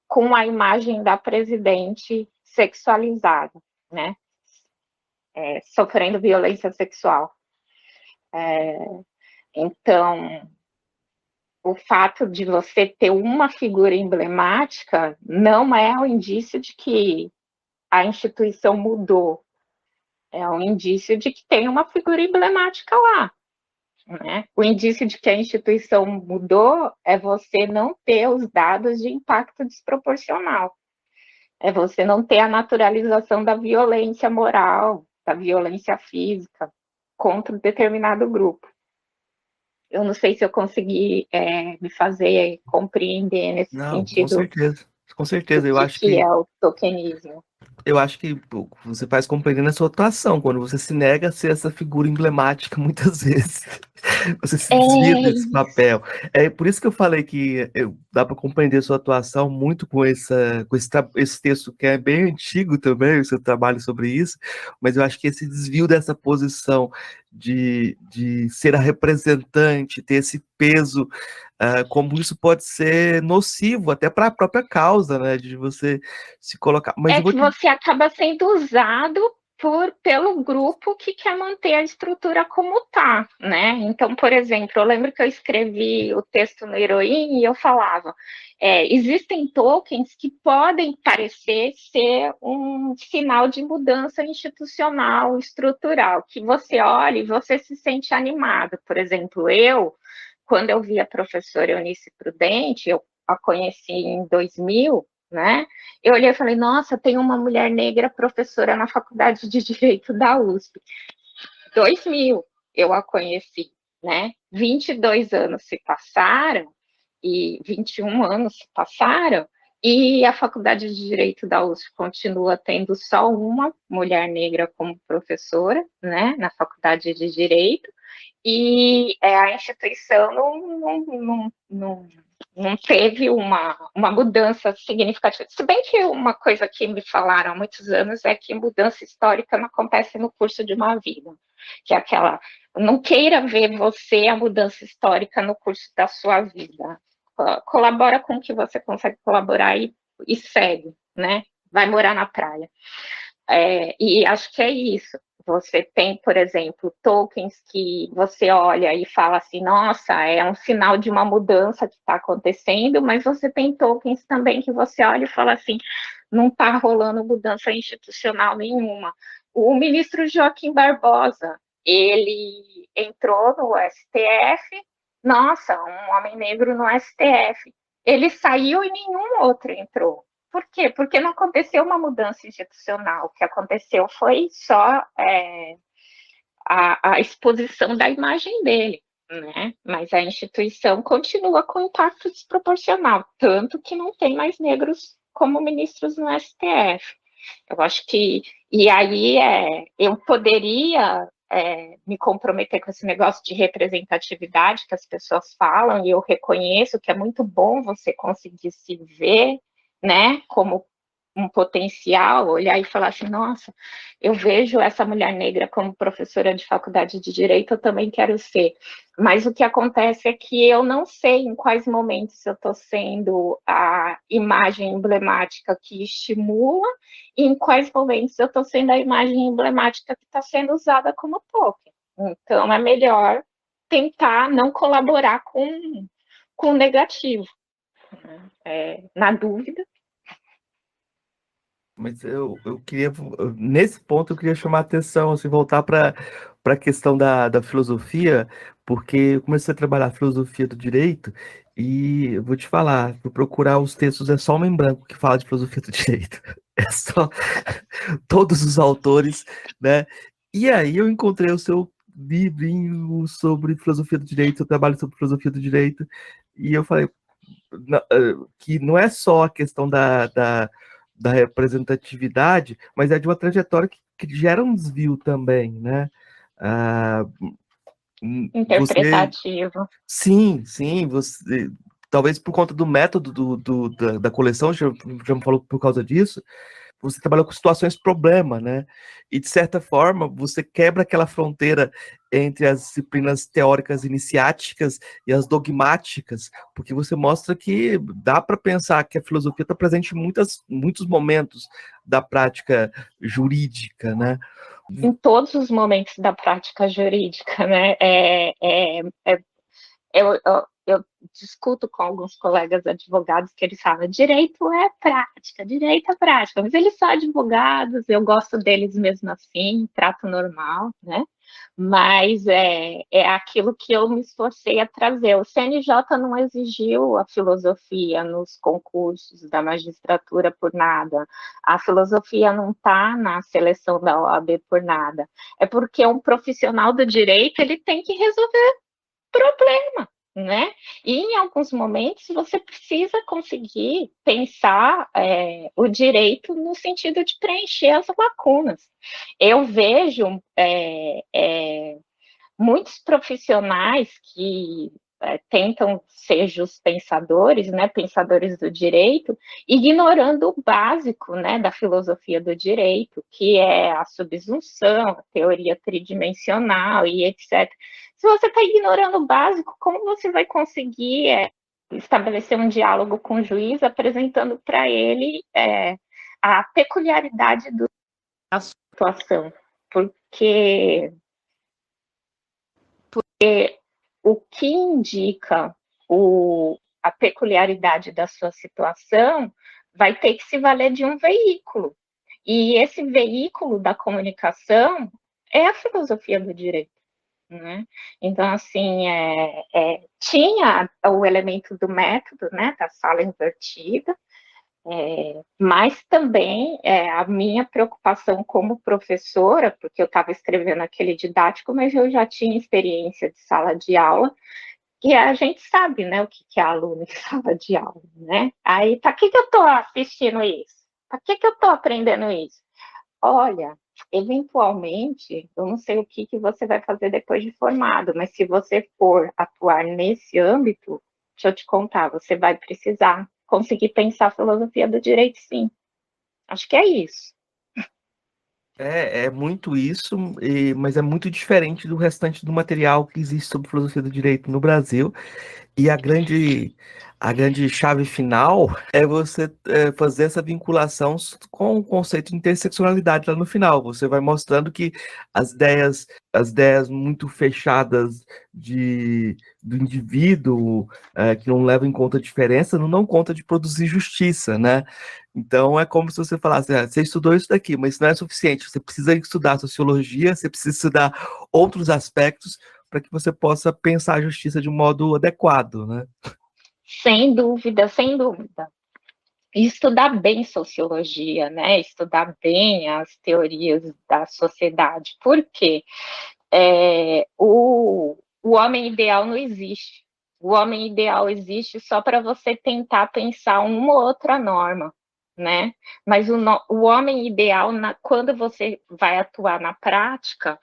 com a imagem da presidente sexualizada, né? Sofrendo violência sexual. Então, o fato de você ter uma figura emblemática não é um indício de que a instituição mudou, é um indício de que tem uma figura emblemática lá, né? O indício de que a instituição mudou é você não ter os dados de impacto desproporcional, é você não ter a naturalização da violência moral, da violência física contra um determinado grupo. Eu não sei se eu consegui me fazer compreender nesse Não, com sentido certeza. Com do certeza, eu acho que que é o tokenismo. eu acho que pô, você faz compreender a sua atuação, quando você se nega a ser essa figura emblemática muitas vezes. Você se desvia É desse papel. É por isso que eu falei que dá para compreender a sua atuação muito com esse texto que é bem antigo também, o seu trabalho sobre isso, mas eu acho que esse desvio dessa posição de ser a representante, ter esse peso, como isso pode ser nocivo até para a própria causa, né, de você se colocar. Mas é eu vou que te você acaba sendo usado pelo grupo que quer manter a estrutura como tá, né? Então, por exemplo, eu lembro que eu escrevi o texto no Heroin e eu falava, existem tokens que podem parecer ser um sinal de mudança institucional, estrutural, que você olha e você se sente animado. Por exemplo, quando eu vi a professora Eunice Prudente, eu a conheci em 2000, né? Eu olhei e falei, nossa, tem uma mulher negra professora na Faculdade de Direito da USP. 2000 eu a conheci, né? 22 anos se passaram, e 21 anos se passaram, e a Faculdade de Direito da USP continua tendo só uma mulher negra como professora, né, na Faculdade de Direito, e a instituição não teve uma mudança significativa. Se bem que uma coisa que me falaram há muitos anos é que mudança histórica não acontece no curso de uma vida, que é aquela, não queira ver você a mudança histórica no curso da sua vida. Colabora com o que você consegue colaborar e segue, né? Vai morar na praia. E acho que é isso. Você tem, por exemplo, tokens que você olha e fala assim, nossa, é um sinal de uma mudança que está acontecendo, mas você tem tokens também que você olha e fala assim, não está rolando mudança institucional nenhuma. O ministro Joaquim Barbosa, ele entrou no STF, nossa, um homem negro no STF. Ele saiu e nenhum outro entrou. Por quê? Porque não aconteceu uma mudança institucional. O que aconteceu foi só a exposição da imagem dele, né? Mas a instituição continua com impacto desproporcional, tanto que não tem mais negros como ministros no STF. Eu acho que. E aí eu poderia me comprometer com esse negócio de representatividade que as pessoas falam, e eu reconheço que é muito bom você conseguir se ver, né, como um potencial, olhar e falar assim, nossa, eu vejo essa mulher negra como professora de faculdade de direito, eu também quero ser. Mas o que acontece é que eu não sei em quais momentos eu estou sendo a imagem emblemática que estimula e em quais momentos eu estou sendo a imagem emblemática que está sendo usada como token. Então, é melhor tentar não colaborar com o negativo. Na dúvida. Mas eu queria, nesse ponto, eu queria chamar a atenção, assim, voltar para a questão da filosofia, porque eu comecei a trabalhar a filosofia do direito e eu vou te falar, vou procurar os textos, é só homem branco que fala de filosofia do direito. É só todos os autores, né? E aí eu encontrei o seu livrinho sobre filosofia do direito, seu trabalho sobre filosofia do direito, e eu falei, que não é só a questão da representatividade, mas é de uma trajetória que gera um desvio também, né? Ah, você, Interpretativo. sim, você, talvez por conta do método da coleção, já me falou por causa disso, você trabalha com situações problema, né? E de certa forma, você quebra aquela fronteira entre as disciplinas teóricas iniciáticas e as dogmáticas, porque você mostra que dá para pensar que a filosofia está presente em muitos momentos da prática jurídica, né? Em todos os momentos da prática jurídica, né? Eu discuto com alguns colegas advogados que eles falam direito é prática, mas eles são advogados, eu gosto deles mesmo assim, trato normal, né? Mas é aquilo que eu me esforcei a trazer. O CNJ não exigiu a filosofia nos concursos da magistratura por nada. A filosofia não está na seleção da OAB por nada. É porque um profissional do direito ele tem que resolver problema, né? E em alguns momentos você precisa conseguir pensar o direito no sentido de preencher as lacunas. Eu vejo muitos profissionais que tentam ser justos pensadores, né, pensadores do direito, ignorando o básico, né, da filosofia do direito, que é a subsunção, a teoria tridimensional e etc. Se você está ignorando o básico, como você vai conseguir estabelecer um diálogo com o juiz, apresentando para ele a peculiaridade da situação? Porque o que indica a peculiaridade da sua situação vai ter que se valer de um veículo. E esse veículo da comunicação é a filosofia do direito. Né? Então, assim, tinha o elemento do método, né, da sala invertida, mas também a minha preocupação como professora, porque eu estava escrevendo aquele didático, mas eu já tinha experiência de sala de aula, e a gente sabe, né, o que é aluno em sala de aula, né? Aí, para que eu estou assistindo isso? Para que eu estou aprendendo isso? Olha, eventualmente, eu não sei o que você vai fazer depois de formado, mas se você for atuar nesse âmbito, deixa eu te contar, você vai precisar conseguir pensar a filosofia do direito, sim. Acho que é isso. É muito isso, mas é muito diferente do restante do material que existe sobre filosofia do direito no Brasil. E a grande chave final é você fazer essa vinculação com o conceito de interseccionalidade lá no final. Você vai mostrando que as ideias muito fechadas do indivíduo, que não levam em conta a diferença, não dão conta de produzir justiça, né? Então é como se você falasse, você estudou isso daqui, mas isso não é suficiente. Você precisa estudar sociologia, você precisa estudar outros aspectos para que você possa pensar a justiça de um modo adequado, né? Sem dúvida, sem dúvida. E estudar bem sociologia, né? Estudar bem as teorias da sociedade. Por quê? O homem ideal não existe. O homem ideal existe só para você tentar pensar uma ou outra norma, né? Mas o homem ideal, quando você vai atuar na prática,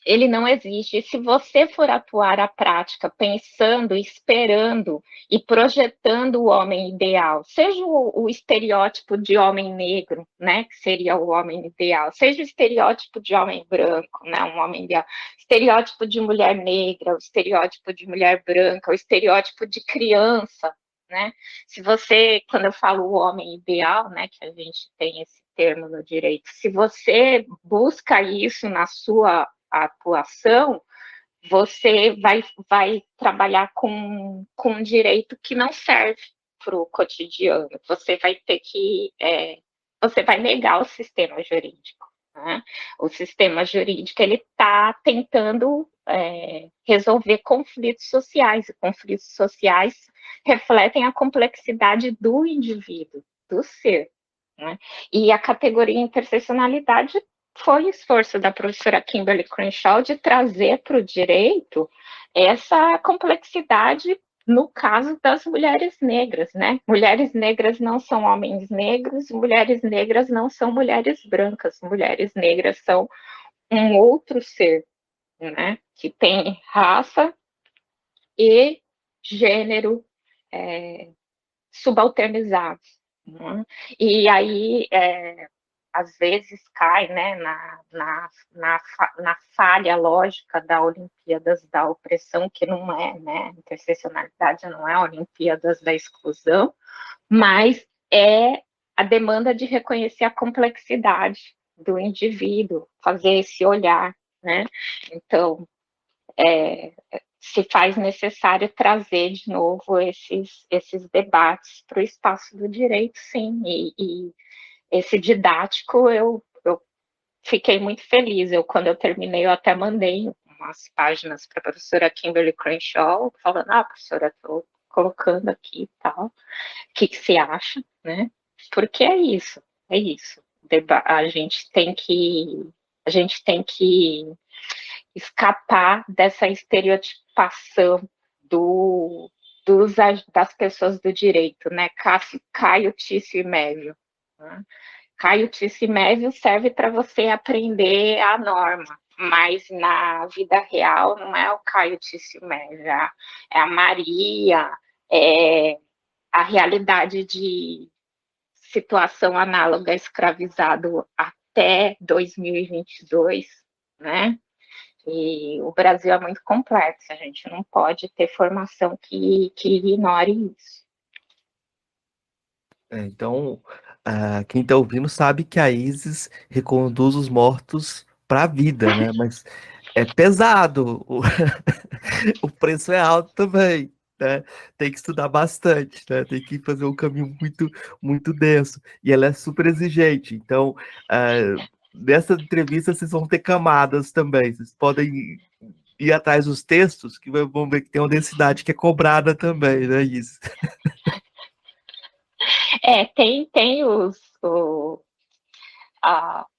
ele não existe. E se você for atuar a prática pensando, esperando e projetando o homem ideal, seja o estereótipo de homem negro, né, que seria o homem ideal, seja o estereótipo de homem branco, né, um homem ideal, estereótipo de mulher negra, o estereótipo de mulher branca, o estereótipo de criança, né? Se você, quando eu falo o homem ideal, né, que a gente tem esse termo no direito, se você busca isso na sua atuação, você vai trabalhar com um direito que não serve para o cotidiano. Você vai ter que. Você vai negar o sistema jurídico. Né? O sistema jurídico ele está tentando resolver conflitos sociais, e conflitos sociais refletem a complexidade do indivíduo, do ser. Né? E a categoria interseccionalidade foi o esforço da professora Kimberly Crenshaw de trazer para o direito essa complexidade no caso das mulheres negras, né? Mulheres negras não são homens negros, mulheres negras não são mulheres brancas, mulheres negras são um outro ser, né? Que tem raça e gênero subalternizados. Né? E aí, às vezes, cai né, na falha lógica da Olimpíadas da opressão, que não é, né? Interseccionalidade não é Olimpíadas da exclusão, mas é a demanda de reconhecer a complexidade do indivíduo, fazer esse olhar, né? Então, se faz necessário trazer de novo esses debates para o espaço do direito, sim, e esse didático eu fiquei muito feliz. Quando eu terminei, eu até mandei umas páginas para a professora Kimberly Crenshaw, falando, professora, estou colocando aqui e tal, o que você acha, né? Porque é isso. A gente tem que escapar dessa estereotipação das pessoas do direito, né? Caio, Tício e Mévio. Né? Caio, Tício e Mévio serve para você aprender a norma, mas na vida real não é o Caio, Tício e Mévio, é a Maria, é a realidade de situação análoga a escravizado até 2022, né? E o Brasil é muito complexo, a gente não pode ter formação que ignore isso. Então, quem está ouvindo sabe que a Isis reconduz os mortos para a vida, né? Mas é pesado, o preço é alto também, né? Tem que estudar bastante, né? Tem que fazer um caminho muito, muito denso. E ela é super exigente. Então, nessa entrevista vocês vão ter camadas também. Vocês podem ir atrás dos textos, que vão ver que tem uma densidade que é cobrada também, né, Isis? Tem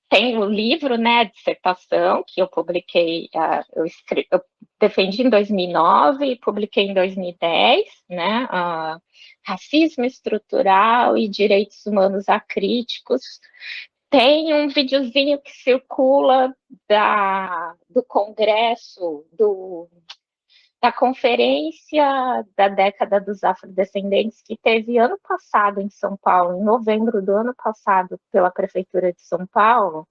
tem o livro, né, a dissertação, que eu publiquei, eu defendi em 2009 e publiquei em 2010, né, Racismo Estrutural e Direitos Humanos Acríticos. Tem um videozinho que circula do congresso, da conferência da década dos afrodescendentes que teve ano passado em São Paulo, em novembro do ano passado, pela Prefeitura de São Paulo,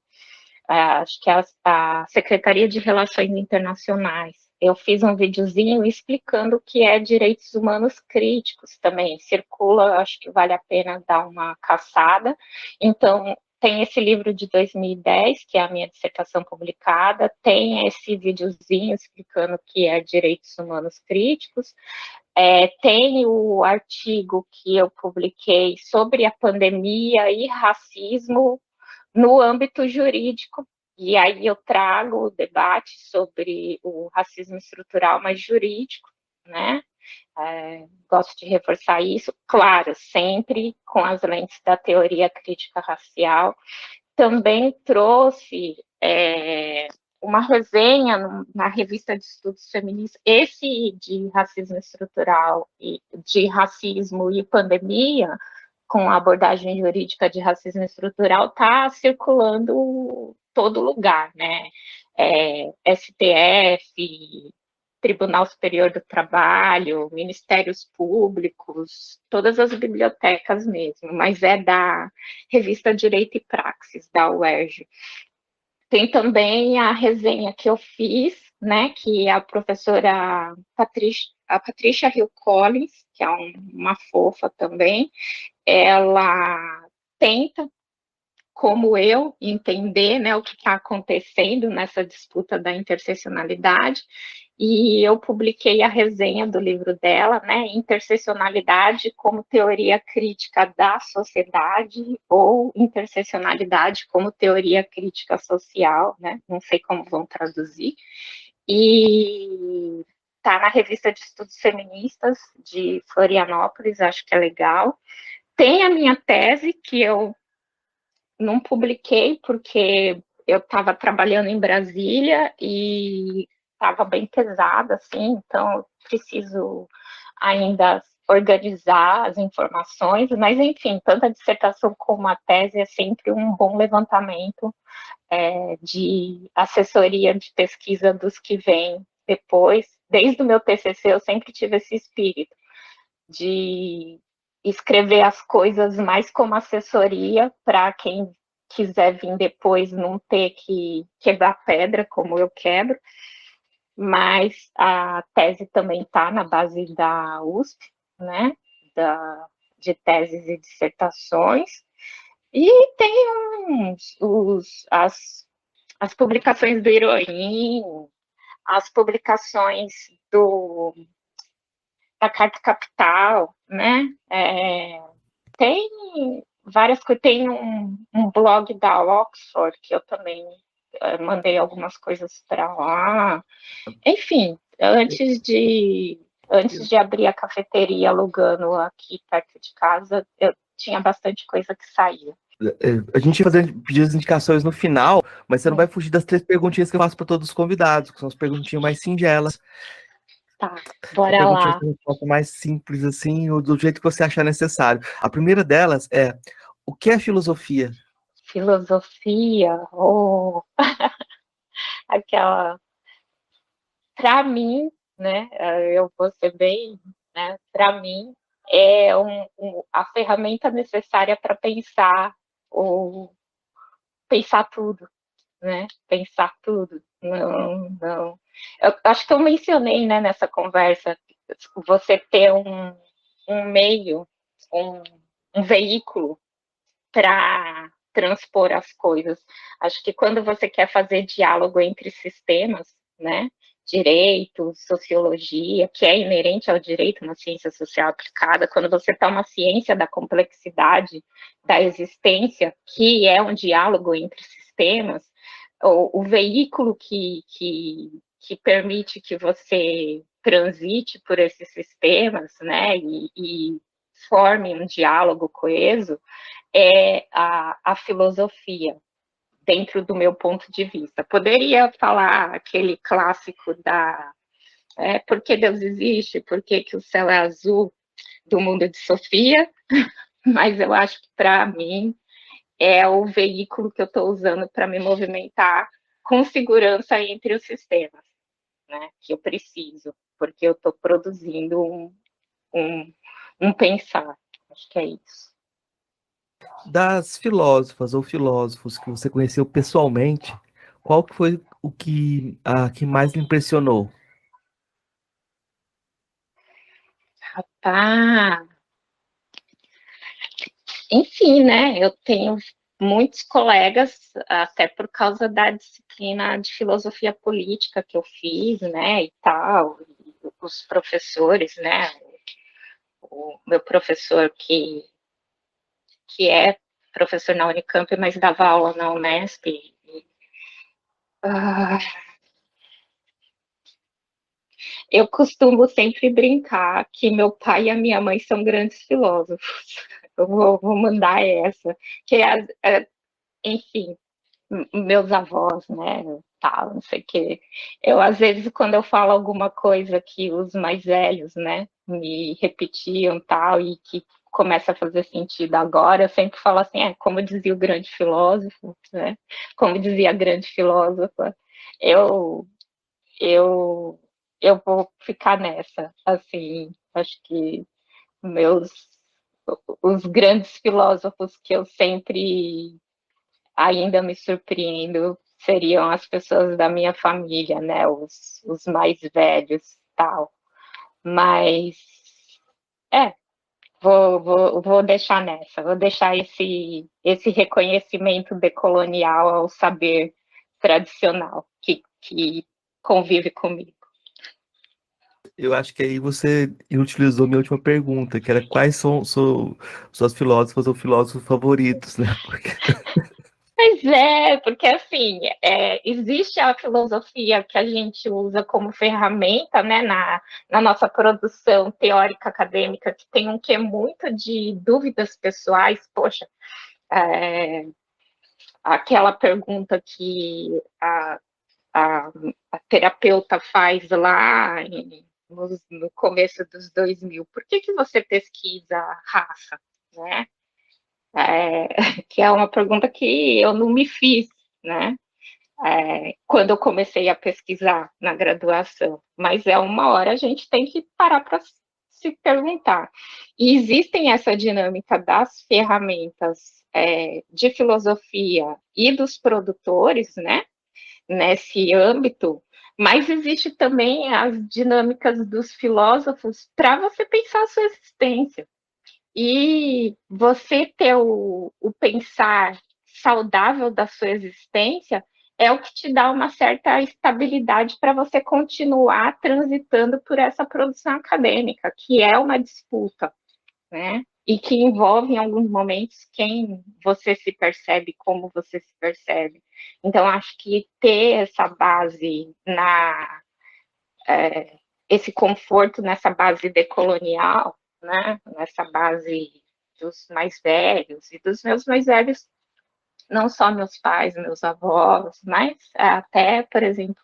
acho que é a Secretaria de Relações Internacionais. Eu fiz um videozinho explicando o que é direitos humanos críticos também. Circula, acho que vale a pena dar uma caçada. Então, tem esse livro de 2010, que é a minha dissertação publicada, tem esse videozinho explicando o que é direitos humanos críticos, tem o artigo que eu publiquei sobre a pandemia e racismo no âmbito jurídico, e aí eu trago o debate sobre o racismo estrutural, mas jurídico, né? Gosto de reforçar isso, claro, sempre com as lentes da teoria crítica racial. Também trouxe uma resenha na revista de estudos feministas, esse de racismo estrutural e de racismo e pandemia, com a abordagem jurídica de racismo estrutural, está circulando todo lugar, né? STF, Tribunal Superior do Trabalho, Ministérios Públicos, todas as bibliotecas mesmo, mas é da revista Direito e Praxis, da UERJ. Tem também a resenha que eu fiz, né, que a professora Patrícia Hill Collins, que é uma fofa também, ela tenta, como eu, entender, né, o que está acontecendo nessa disputa da interseccionalidade, e eu publiquei a resenha do livro dela, né, Interseccionalidade como teoria crítica da sociedade, ou interseccionalidade como teoria crítica social, né, não sei como vão traduzir, e está na revista de estudos feministas de Florianópolis, acho que é legal. Tem a minha tese, que eu não publiquei porque eu estava trabalhando em Brasília e estava bem pesada, assim, então preciso ainda organizar as informações, mas enfim, tanto a dissertação como a tese é sempre um bom levantamento de assessoria de pesquisa dos que vêm depois. Desde o meu TCC eu sempre tive esse espírito de escrever as coisas mais como assessoria para quem quiser vir depois não ter que quebrar pedra como eu quebro, mas a tese também está na base da USP, né, de teses e dissertações, e tem as publicações do Iroim, as publicações da Carta Capital, né, tem várias coisas, tem um blog da Oxford, que eu também mandei algumas coisas para lá. Enfim, antes de abrir a cafeteria alugando aqui perto de casa, eu tinha bastante coisa que saía. A gente ia fazer pedir as indicações no final, mas você não vai É, fugir das 3 perguntinhas que eu faço para todos os convidados, que são as perguntinhas mais singelas. tá, São bora perguntinhas lá. com resposta mais simples, assim, ou do jeito que você achar necessário. A primeira delas é: o que é filosofia? Filosofia, ou aquela, para mim, né, eu vou ser bem, né, para mim, é a ferramenta necessária para pensar, ou pensar tudo, né? Pensar tudo. Não, não. Eu acho que eu mencionei, né, nessa conversa, você ter um meio, um, um veículo para transpor as coisas. Acho que quando você quer fazer diálogo entre sistemas, né, direito, sociologia, que é inerente ao direito na ciência social aplicada, quando você toma ciência da complexidade da existência, que é um diálogo entre sistemas, o veículo que permite que você transite por esses sistemas, né, e forme um diálogo coeso, é a filosofia, dentro do meu ponto de vista. Poderia falar aquele clássico da por que Deus existe, por que, que o céu é azul, do mundo de Sofia, mas eu acho que, para mim, é o veículo que eu estou usando para me movimentar com segurança entre os sistemas, né, que eu preciso, porque eu estou produzindo um, um pensar. Acho que é isso. Das filósofas ou filósofos que você conheceu pessoalmente, qual que foi o que, a, que mais lhe impressionou? Tá. Enfim, né? Eu tenho muitos colegas, até por causa da disciplina de filosofia política que eu fiz, né? E tal, e os professores, né? O meu professor que é professor na Unicamp, mas dava aula na Unesp. Ah, eu costumo sempre brincar que meu pai e a minha mãe são grandes filósofos. Eu vou mandar essa, que enfim, meus avós, né, tal, não sei o quê. Eu, às vezes, quando eu falo alguma coisa que os mais velhos, né, me repetiam, tal, e que começa a fazer sentido agora, eu sempre falo assim, como dizia o grande filósofo, né, como dizia a grande filósofa, eu, eu, eu vou ficar nessa, assim, acho que meus, os grandes filósofos que eu sempre ainda me surpreendo seriam as pessoas da minha família, né? Os mais velhos, tal. Mas é, vou deixar nessa, vou deixar esse reconhecimento decolonial ao saber tradicional que convive comigo. Eu acho que aí você utilizou minha última pergunta, que era quais são suas filósofas ou filósofos favoritos, né? Porque Pois é, porque assim, existe a filosofia que a gente usa como ferramenta, né, na nossa produção teórica acadêmica, que tem um quê muito de dúvidas pessoais. Poxa, é, aquela pergunta que a, a terapeuta faz lá no começo dos 2000, por que você pesquisa raça, né? Que é uma pergunta que eu não me fiz, né? Quando eu comecei a pesquisar na graduação, mas uma hora a gente tem que parar para se perguntar. E existem essa dinâmica das ferramentas de filosofia e dos produtores, né, nesse âmbito, mas existe também as dinâmicas dos filósofos para você pensar a sua existência. E você ter o pensar saudável da sua existência é o que te dá uma certa estabilidade para você continuar transitando por essa produção acadêmica, que é uma disputa, né? E que envolve em alguns momentos quem você se percebe, como você se percebe. Então, acho que ter essa base esse conforto nessa base decolonial, né? Nessa base dos mais velhos e dos meus mais velhos, não só meus pais, meus avós, mas até, por exemplo,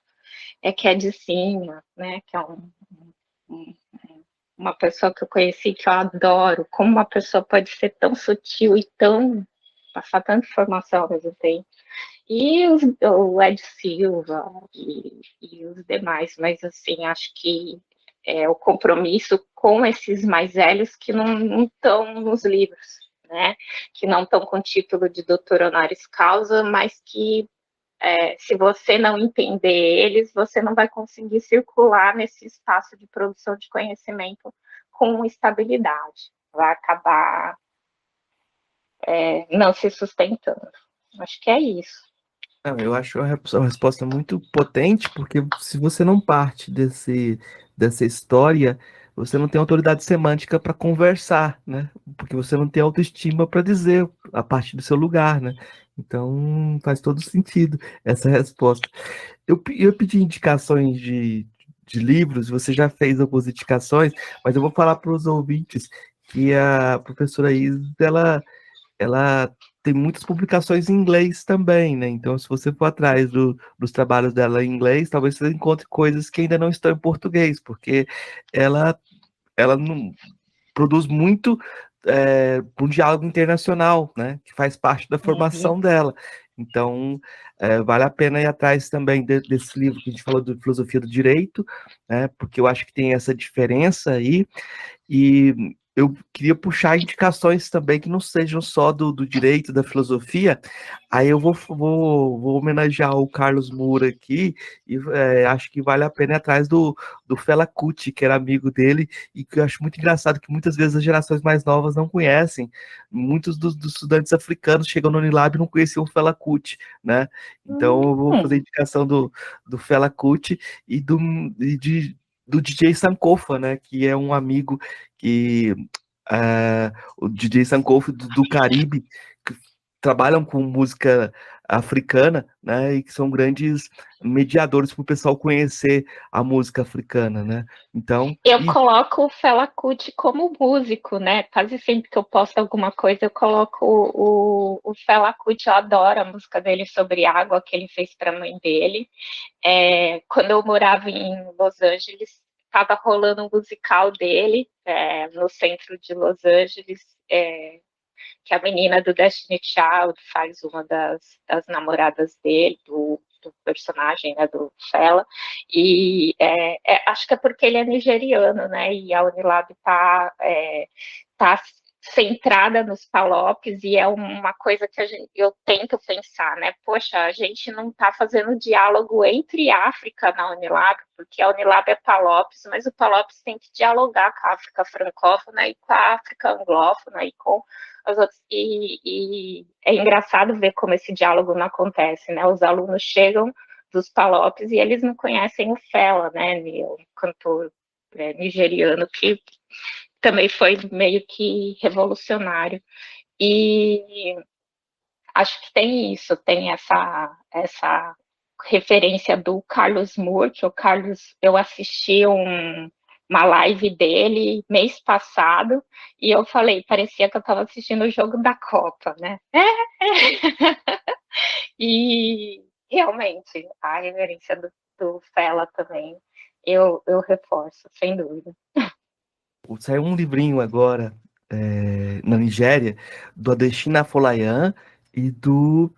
que é de cima, né, que é um, uma pessoa que eu conheci que eu adoro, como uma pessoa pode ser tão sutil e tão passar tanta informação ao mesmo tempo. E o Ed Silva e os demais, mas assim, acho que o compromisso com esses mais velhos que não estão nos livros, né? Que não estão com título de doutor honoris causa, mas que se você não entender eles, você não vai conseguir circular nesse espaço de produção de conhecimento com estabilidade. Vai acabar não se sustentando. Acho que é isso. Não, eu acho uma resposta muito potente, porque se você não parte dessa história, você não tem autoridade semântica para conversar, né? Porque você não tem autoestima para dizer a partir do seu lugar, né? Então faz todo sentido essa resposta. Eu pedi indicações de livros, você já fez algumas indicações, mas eu vou falar para os ouvintes que a professora Isis, ela tem muitas publicações em inglês também, né? Então, se você for atrás dos trabalhos dela em inglês, talvez você encontre coisas que ainda não estão em português, porque ela, ela não, produz muito para um diálogo internacional, né? Que faz parte da Uhum. formação dela. Então, vale a pena ir atrás também desse livro que a gente falou de filosofia do direito, né? Porque eu acho que tem essa diferença aí. E eu queria puxar indicações também que não sejam só do direito, da filosofia. Aí eu vou homenagear o Carlos Moura aqui e acho que vale a pena ir atrás do Fela Kuti, que era amigo dele, e que eu acho muito engraçado que muitas vezes as gerações mais novas não conhecem. Muitos dos estudantes africanos chegam no Unilab e não conheciam o Fela Kuti, né? Então eu vou fazer a indicação do Fela Kuti e do DJ Sankofa, né? Que é um amigo que o DJ Sankofa do Caribe, que trabalham com música africana, né? E que são grandes mediadores para o pessoal conhecer a música africana, né? Então, Eu coloco o Fela Kuti como músico, né? Quase sempre que eu posto alguma coisa, eu coloco o Fela Kuti. Eu adoro a música dele sobre água que ele fez para a mãe dele. Quando eu morava em Los Angeles, estava rolando um musical dele no centro de Los Angeles, que a menina do Destiny Child faz uma das namoradas dele, do personagem, né, do Fela, e acho que é porque ele é nigeriano, né, e a Unilab tá centrada nos Palopes, e é uma coisa que eu tento pensar, né, poxa, a gente não está fazendo diálogo entre África na Unilab, porque a Unilab é Palopes, mas o Palopes tem que dialogar com a África francófona e com a África anglófona e com as outras, e é engraçado ver como esse diálogo não acontece, né? Os alunos chegam dos Palopes e eles não conhecem o Fela, né? O cantor nigeriano que também foi meio que revolucionário. E acho que tem isso, tem essa referência do Carlos Moore, que o Carlos, eu assisti uma live dele mês passado, e eu falei, parecia que eu estava assistindo o jogo da Copa, né? E realmente, a reverência do Fela também, eu reforço, sem dúvida. saiu um livrinho agora na Nigéria, do Adesina Afolayan e do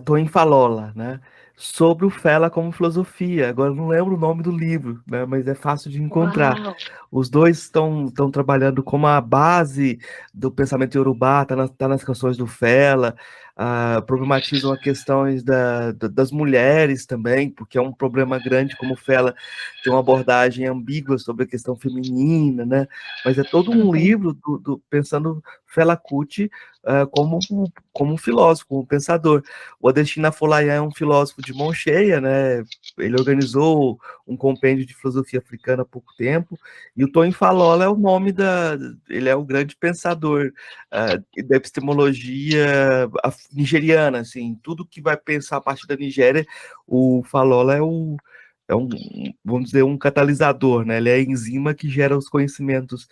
Toyin Falola, né? Sobre o Fela como filosofia. Agora eu não lembro o nome do livro, né? Mas é fácil de encontrar. Uau! Os dois estão trabalhando como a base do pensamento iorubá, tá nas canções do Fela, problematizam as questões das mulheres também, porque é um problema grande como o Fela tem uma abordagem ambígua sobre a questão feminina, né? Mas é todo um Uhum. livro pensando Fela Kuti como um filósofo, como um pensador. O Adesina Afolayan é um filósofo de mão cheia, né? Ele organizou um compêndio de filosofia africana há pouco tempo, e o Tony Falola é o nome ele é o grande pensador da epistemologia nigeriana, assim, tudo que vai pensar a partir da Nigéria, o Falola vamos dizer, um catalisador, né? Ele é a enzima que gera os conhecimentos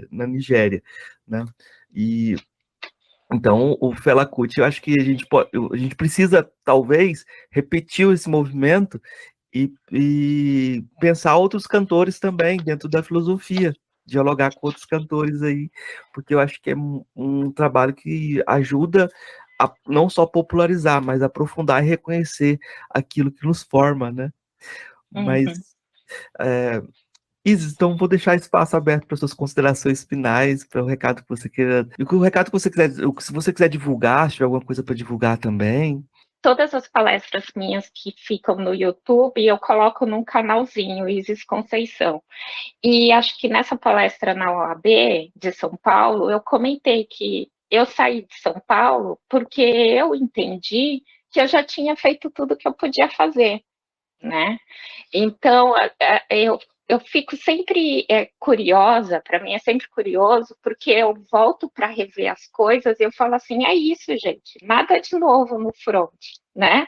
na Nigéria, né? E então, o Fela Kuti, eu acho que a gente precisa, talvez, repetir esse movimento e pensar outros cantores também dentro da filosofia, dialogar com outros cantores aí, porque eu acho que é um trabalho que ajuda a não só popularizar, mas aprofundar e reconhecer aquilo que nos forma, né? Mas, Uhum. é, Isis, então vou deixar espaço aberto para suas considerações finais, para o recado que você queira. E o recado que você quiser, se você quiser divulgar, se tiver alguma coisa para divulgar também. Todas as palestras minhas que ficam no YouTube, eu coloco num canalzinho, Isis Conceição. E acho que nessa palestra na OAB de São Paulo, eu comentei que eu saí de São Paulo porque eu entendi que eu já tinha feito tudo que eu podia fazer, né? Então, eu fico sempre curiosa, para mim é sempre curioso, porque eu volto para rever as coisas e eu falo assim: é isso, gente, nada de novo no front, né?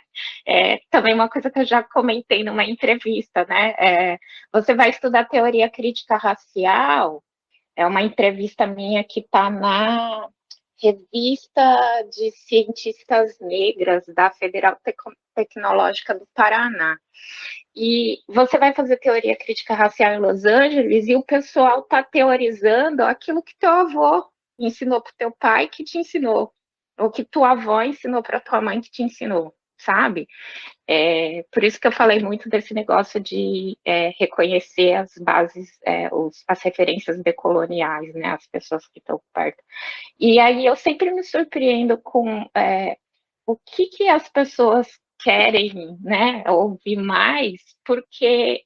Também uma coisa que eu já comentei numa entrevista, né? Você vai estudar teoria crítica racial, é uma entrevista minha que está na Revista de Cientistas Negras da Federal Tecnológica do Paraná. E você vai fazer teoria crítica racial em Los Angeles e o pessoal está teorizando aquilo que teu avô ensinou para teu pai que te ensinou, ou que tua avó ensinou para tua mãe que te ensinou, sabe? Por isso que eu falei muito desse negócio de reconhecer as bases, as referências decoloniais, né, as pessoas que estão perto. E aí eu sempre me surpreendo com o que as pessoas querem, né, ouvir mais, porque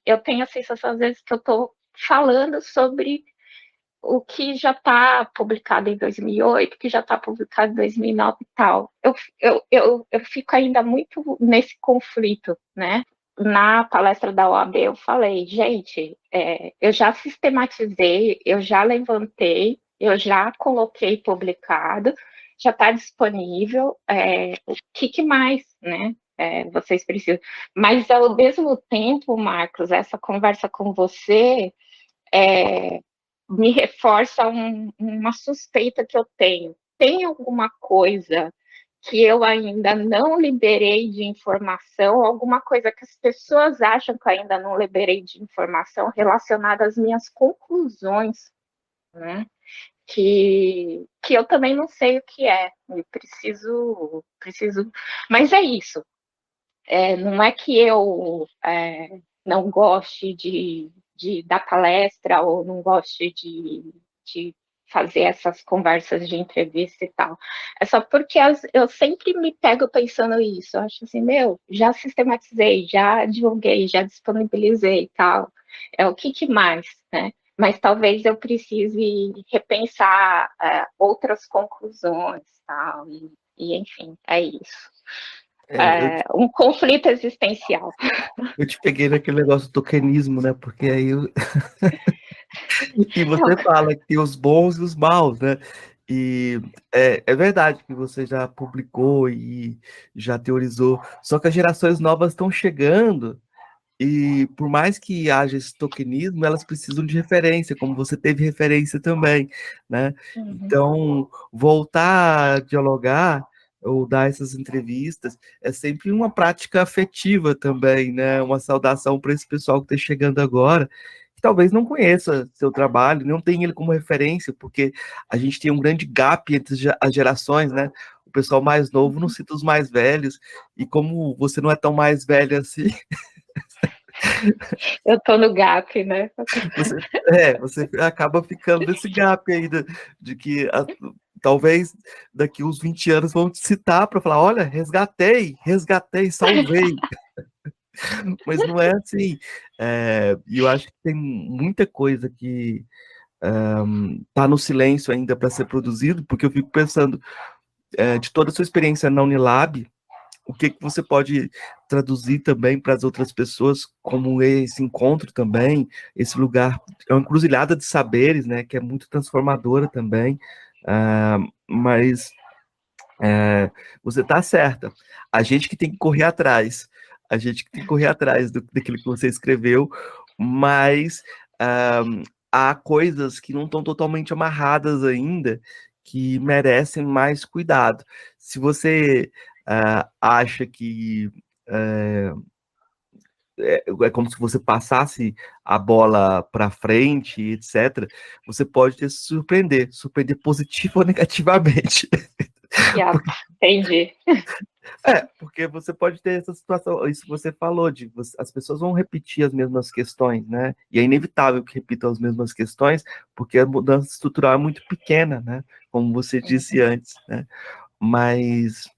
eu tenho a sensação, às vezes, que eu estou falando sobre o que já está publicado em 2008, que já está publicado em 2009 e tal. Eu fico ainda muito nesse conflito, né? Na palestra da OAB eu falei, gente, eu já sistematizei, eu já levantei, eu já coloquei publicado, já está disponível, o que mais, né? Vocês precisam. Mas, ao mesmo tempo, Marcos, essa conversa com você me reforça uma suspeita que eu tenho. Tem alguma coisa que eu ainda não liberei de informação, alguma coisa que as pessoas acham que eu ainda não liberei de informação relacionada às minhas conclusões, né? Que eu também não sei o que é. E preciso. Mas é isso. Não é que eu não goste de dar palestra ou não goste de fazer essas conversas de entrevista e tal. É só porque eu sempre me pego pensando isso. Eu acho assim, já sistematizei, já divulguei, já disponibilizei e tal. O que mais, né? Mas talvez eu precise repensar outras conclusões, tal, e enfim, é isso. Um conflito existencial. Eu te peguei naquele negócio do tokenismo, né? Porque aí e você fala que tem os bons e os maus, né? E é verdade que você já publicou e já teorizou, só que as gerações novas estão chegando e por mais que haja esse tokenismo, elas precisam de referência, como você teve referência também, né? Uhum. Então, voltar a dialogar ou dar essas entrevistas é sempre uma prática afetiva também, né? Uma saudação para esse pessoal que está chegando agora, que talvez não conheça seu trabalho, não tenha ele como referência, porque a gente tem um grande gap entre as gerações, né? O pessoal mais novo não cita os mais velhos, e como você não é tão mais velho assim, Eu tô no gap, né? você acaba ficando nesse gap aí de que talvez daqui uns 20 anos vão te citar para falar, olha, resgatei, salvei. Mas não é assim. E eu acho que tem muita coisa que tá no silêncio ainda para ser produzido, porque eu fico pensando de toda a sua experiência na Unilab, o que você pode traduzir também para as outras pessoas, como esse encontro também, esse lugar, é uma encruzilhada de saberes, né, que é muito transformadora também, mas você está certa, a gente que tem que correr atrás, daquilo que você escreveu, mas há coisas que não estão totalmente amarradas ainda, que merecem mais cuidado. Se você acha que é como se você passasse a bola para frente, etc., você pode se surpreender positivo ou negativamente. Entendi. Porque você pode ter essa situação, isso que você falou, as pessoas vão repetir as mesmas questões, né? E é inevitável que repitam as mesmas questões, porque a mudança estrutural é muito pequena, né? Como você disse antes, né? Mas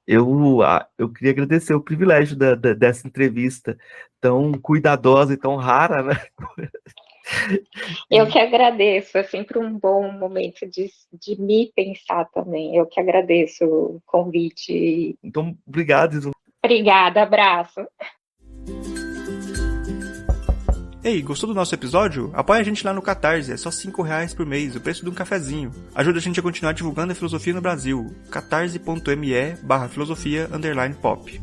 eu queria agradecer o privilégio dessa entrevista tão cuidadosa e tão rara, né? Eu que agradeço, é sempre um bom momento de me pensar também. Eu que agradeço o convite. Então, obrigado, Iso. Obrigada, abraço. Ei, gostou do nosso episódio? Apoia a gente lá no Catarse, é só R$5 por mês, o preço de um cafezinho. Ajuda a gente a continuar divulgando a filosofia no Brasil. catarse.me/filosofia_pop.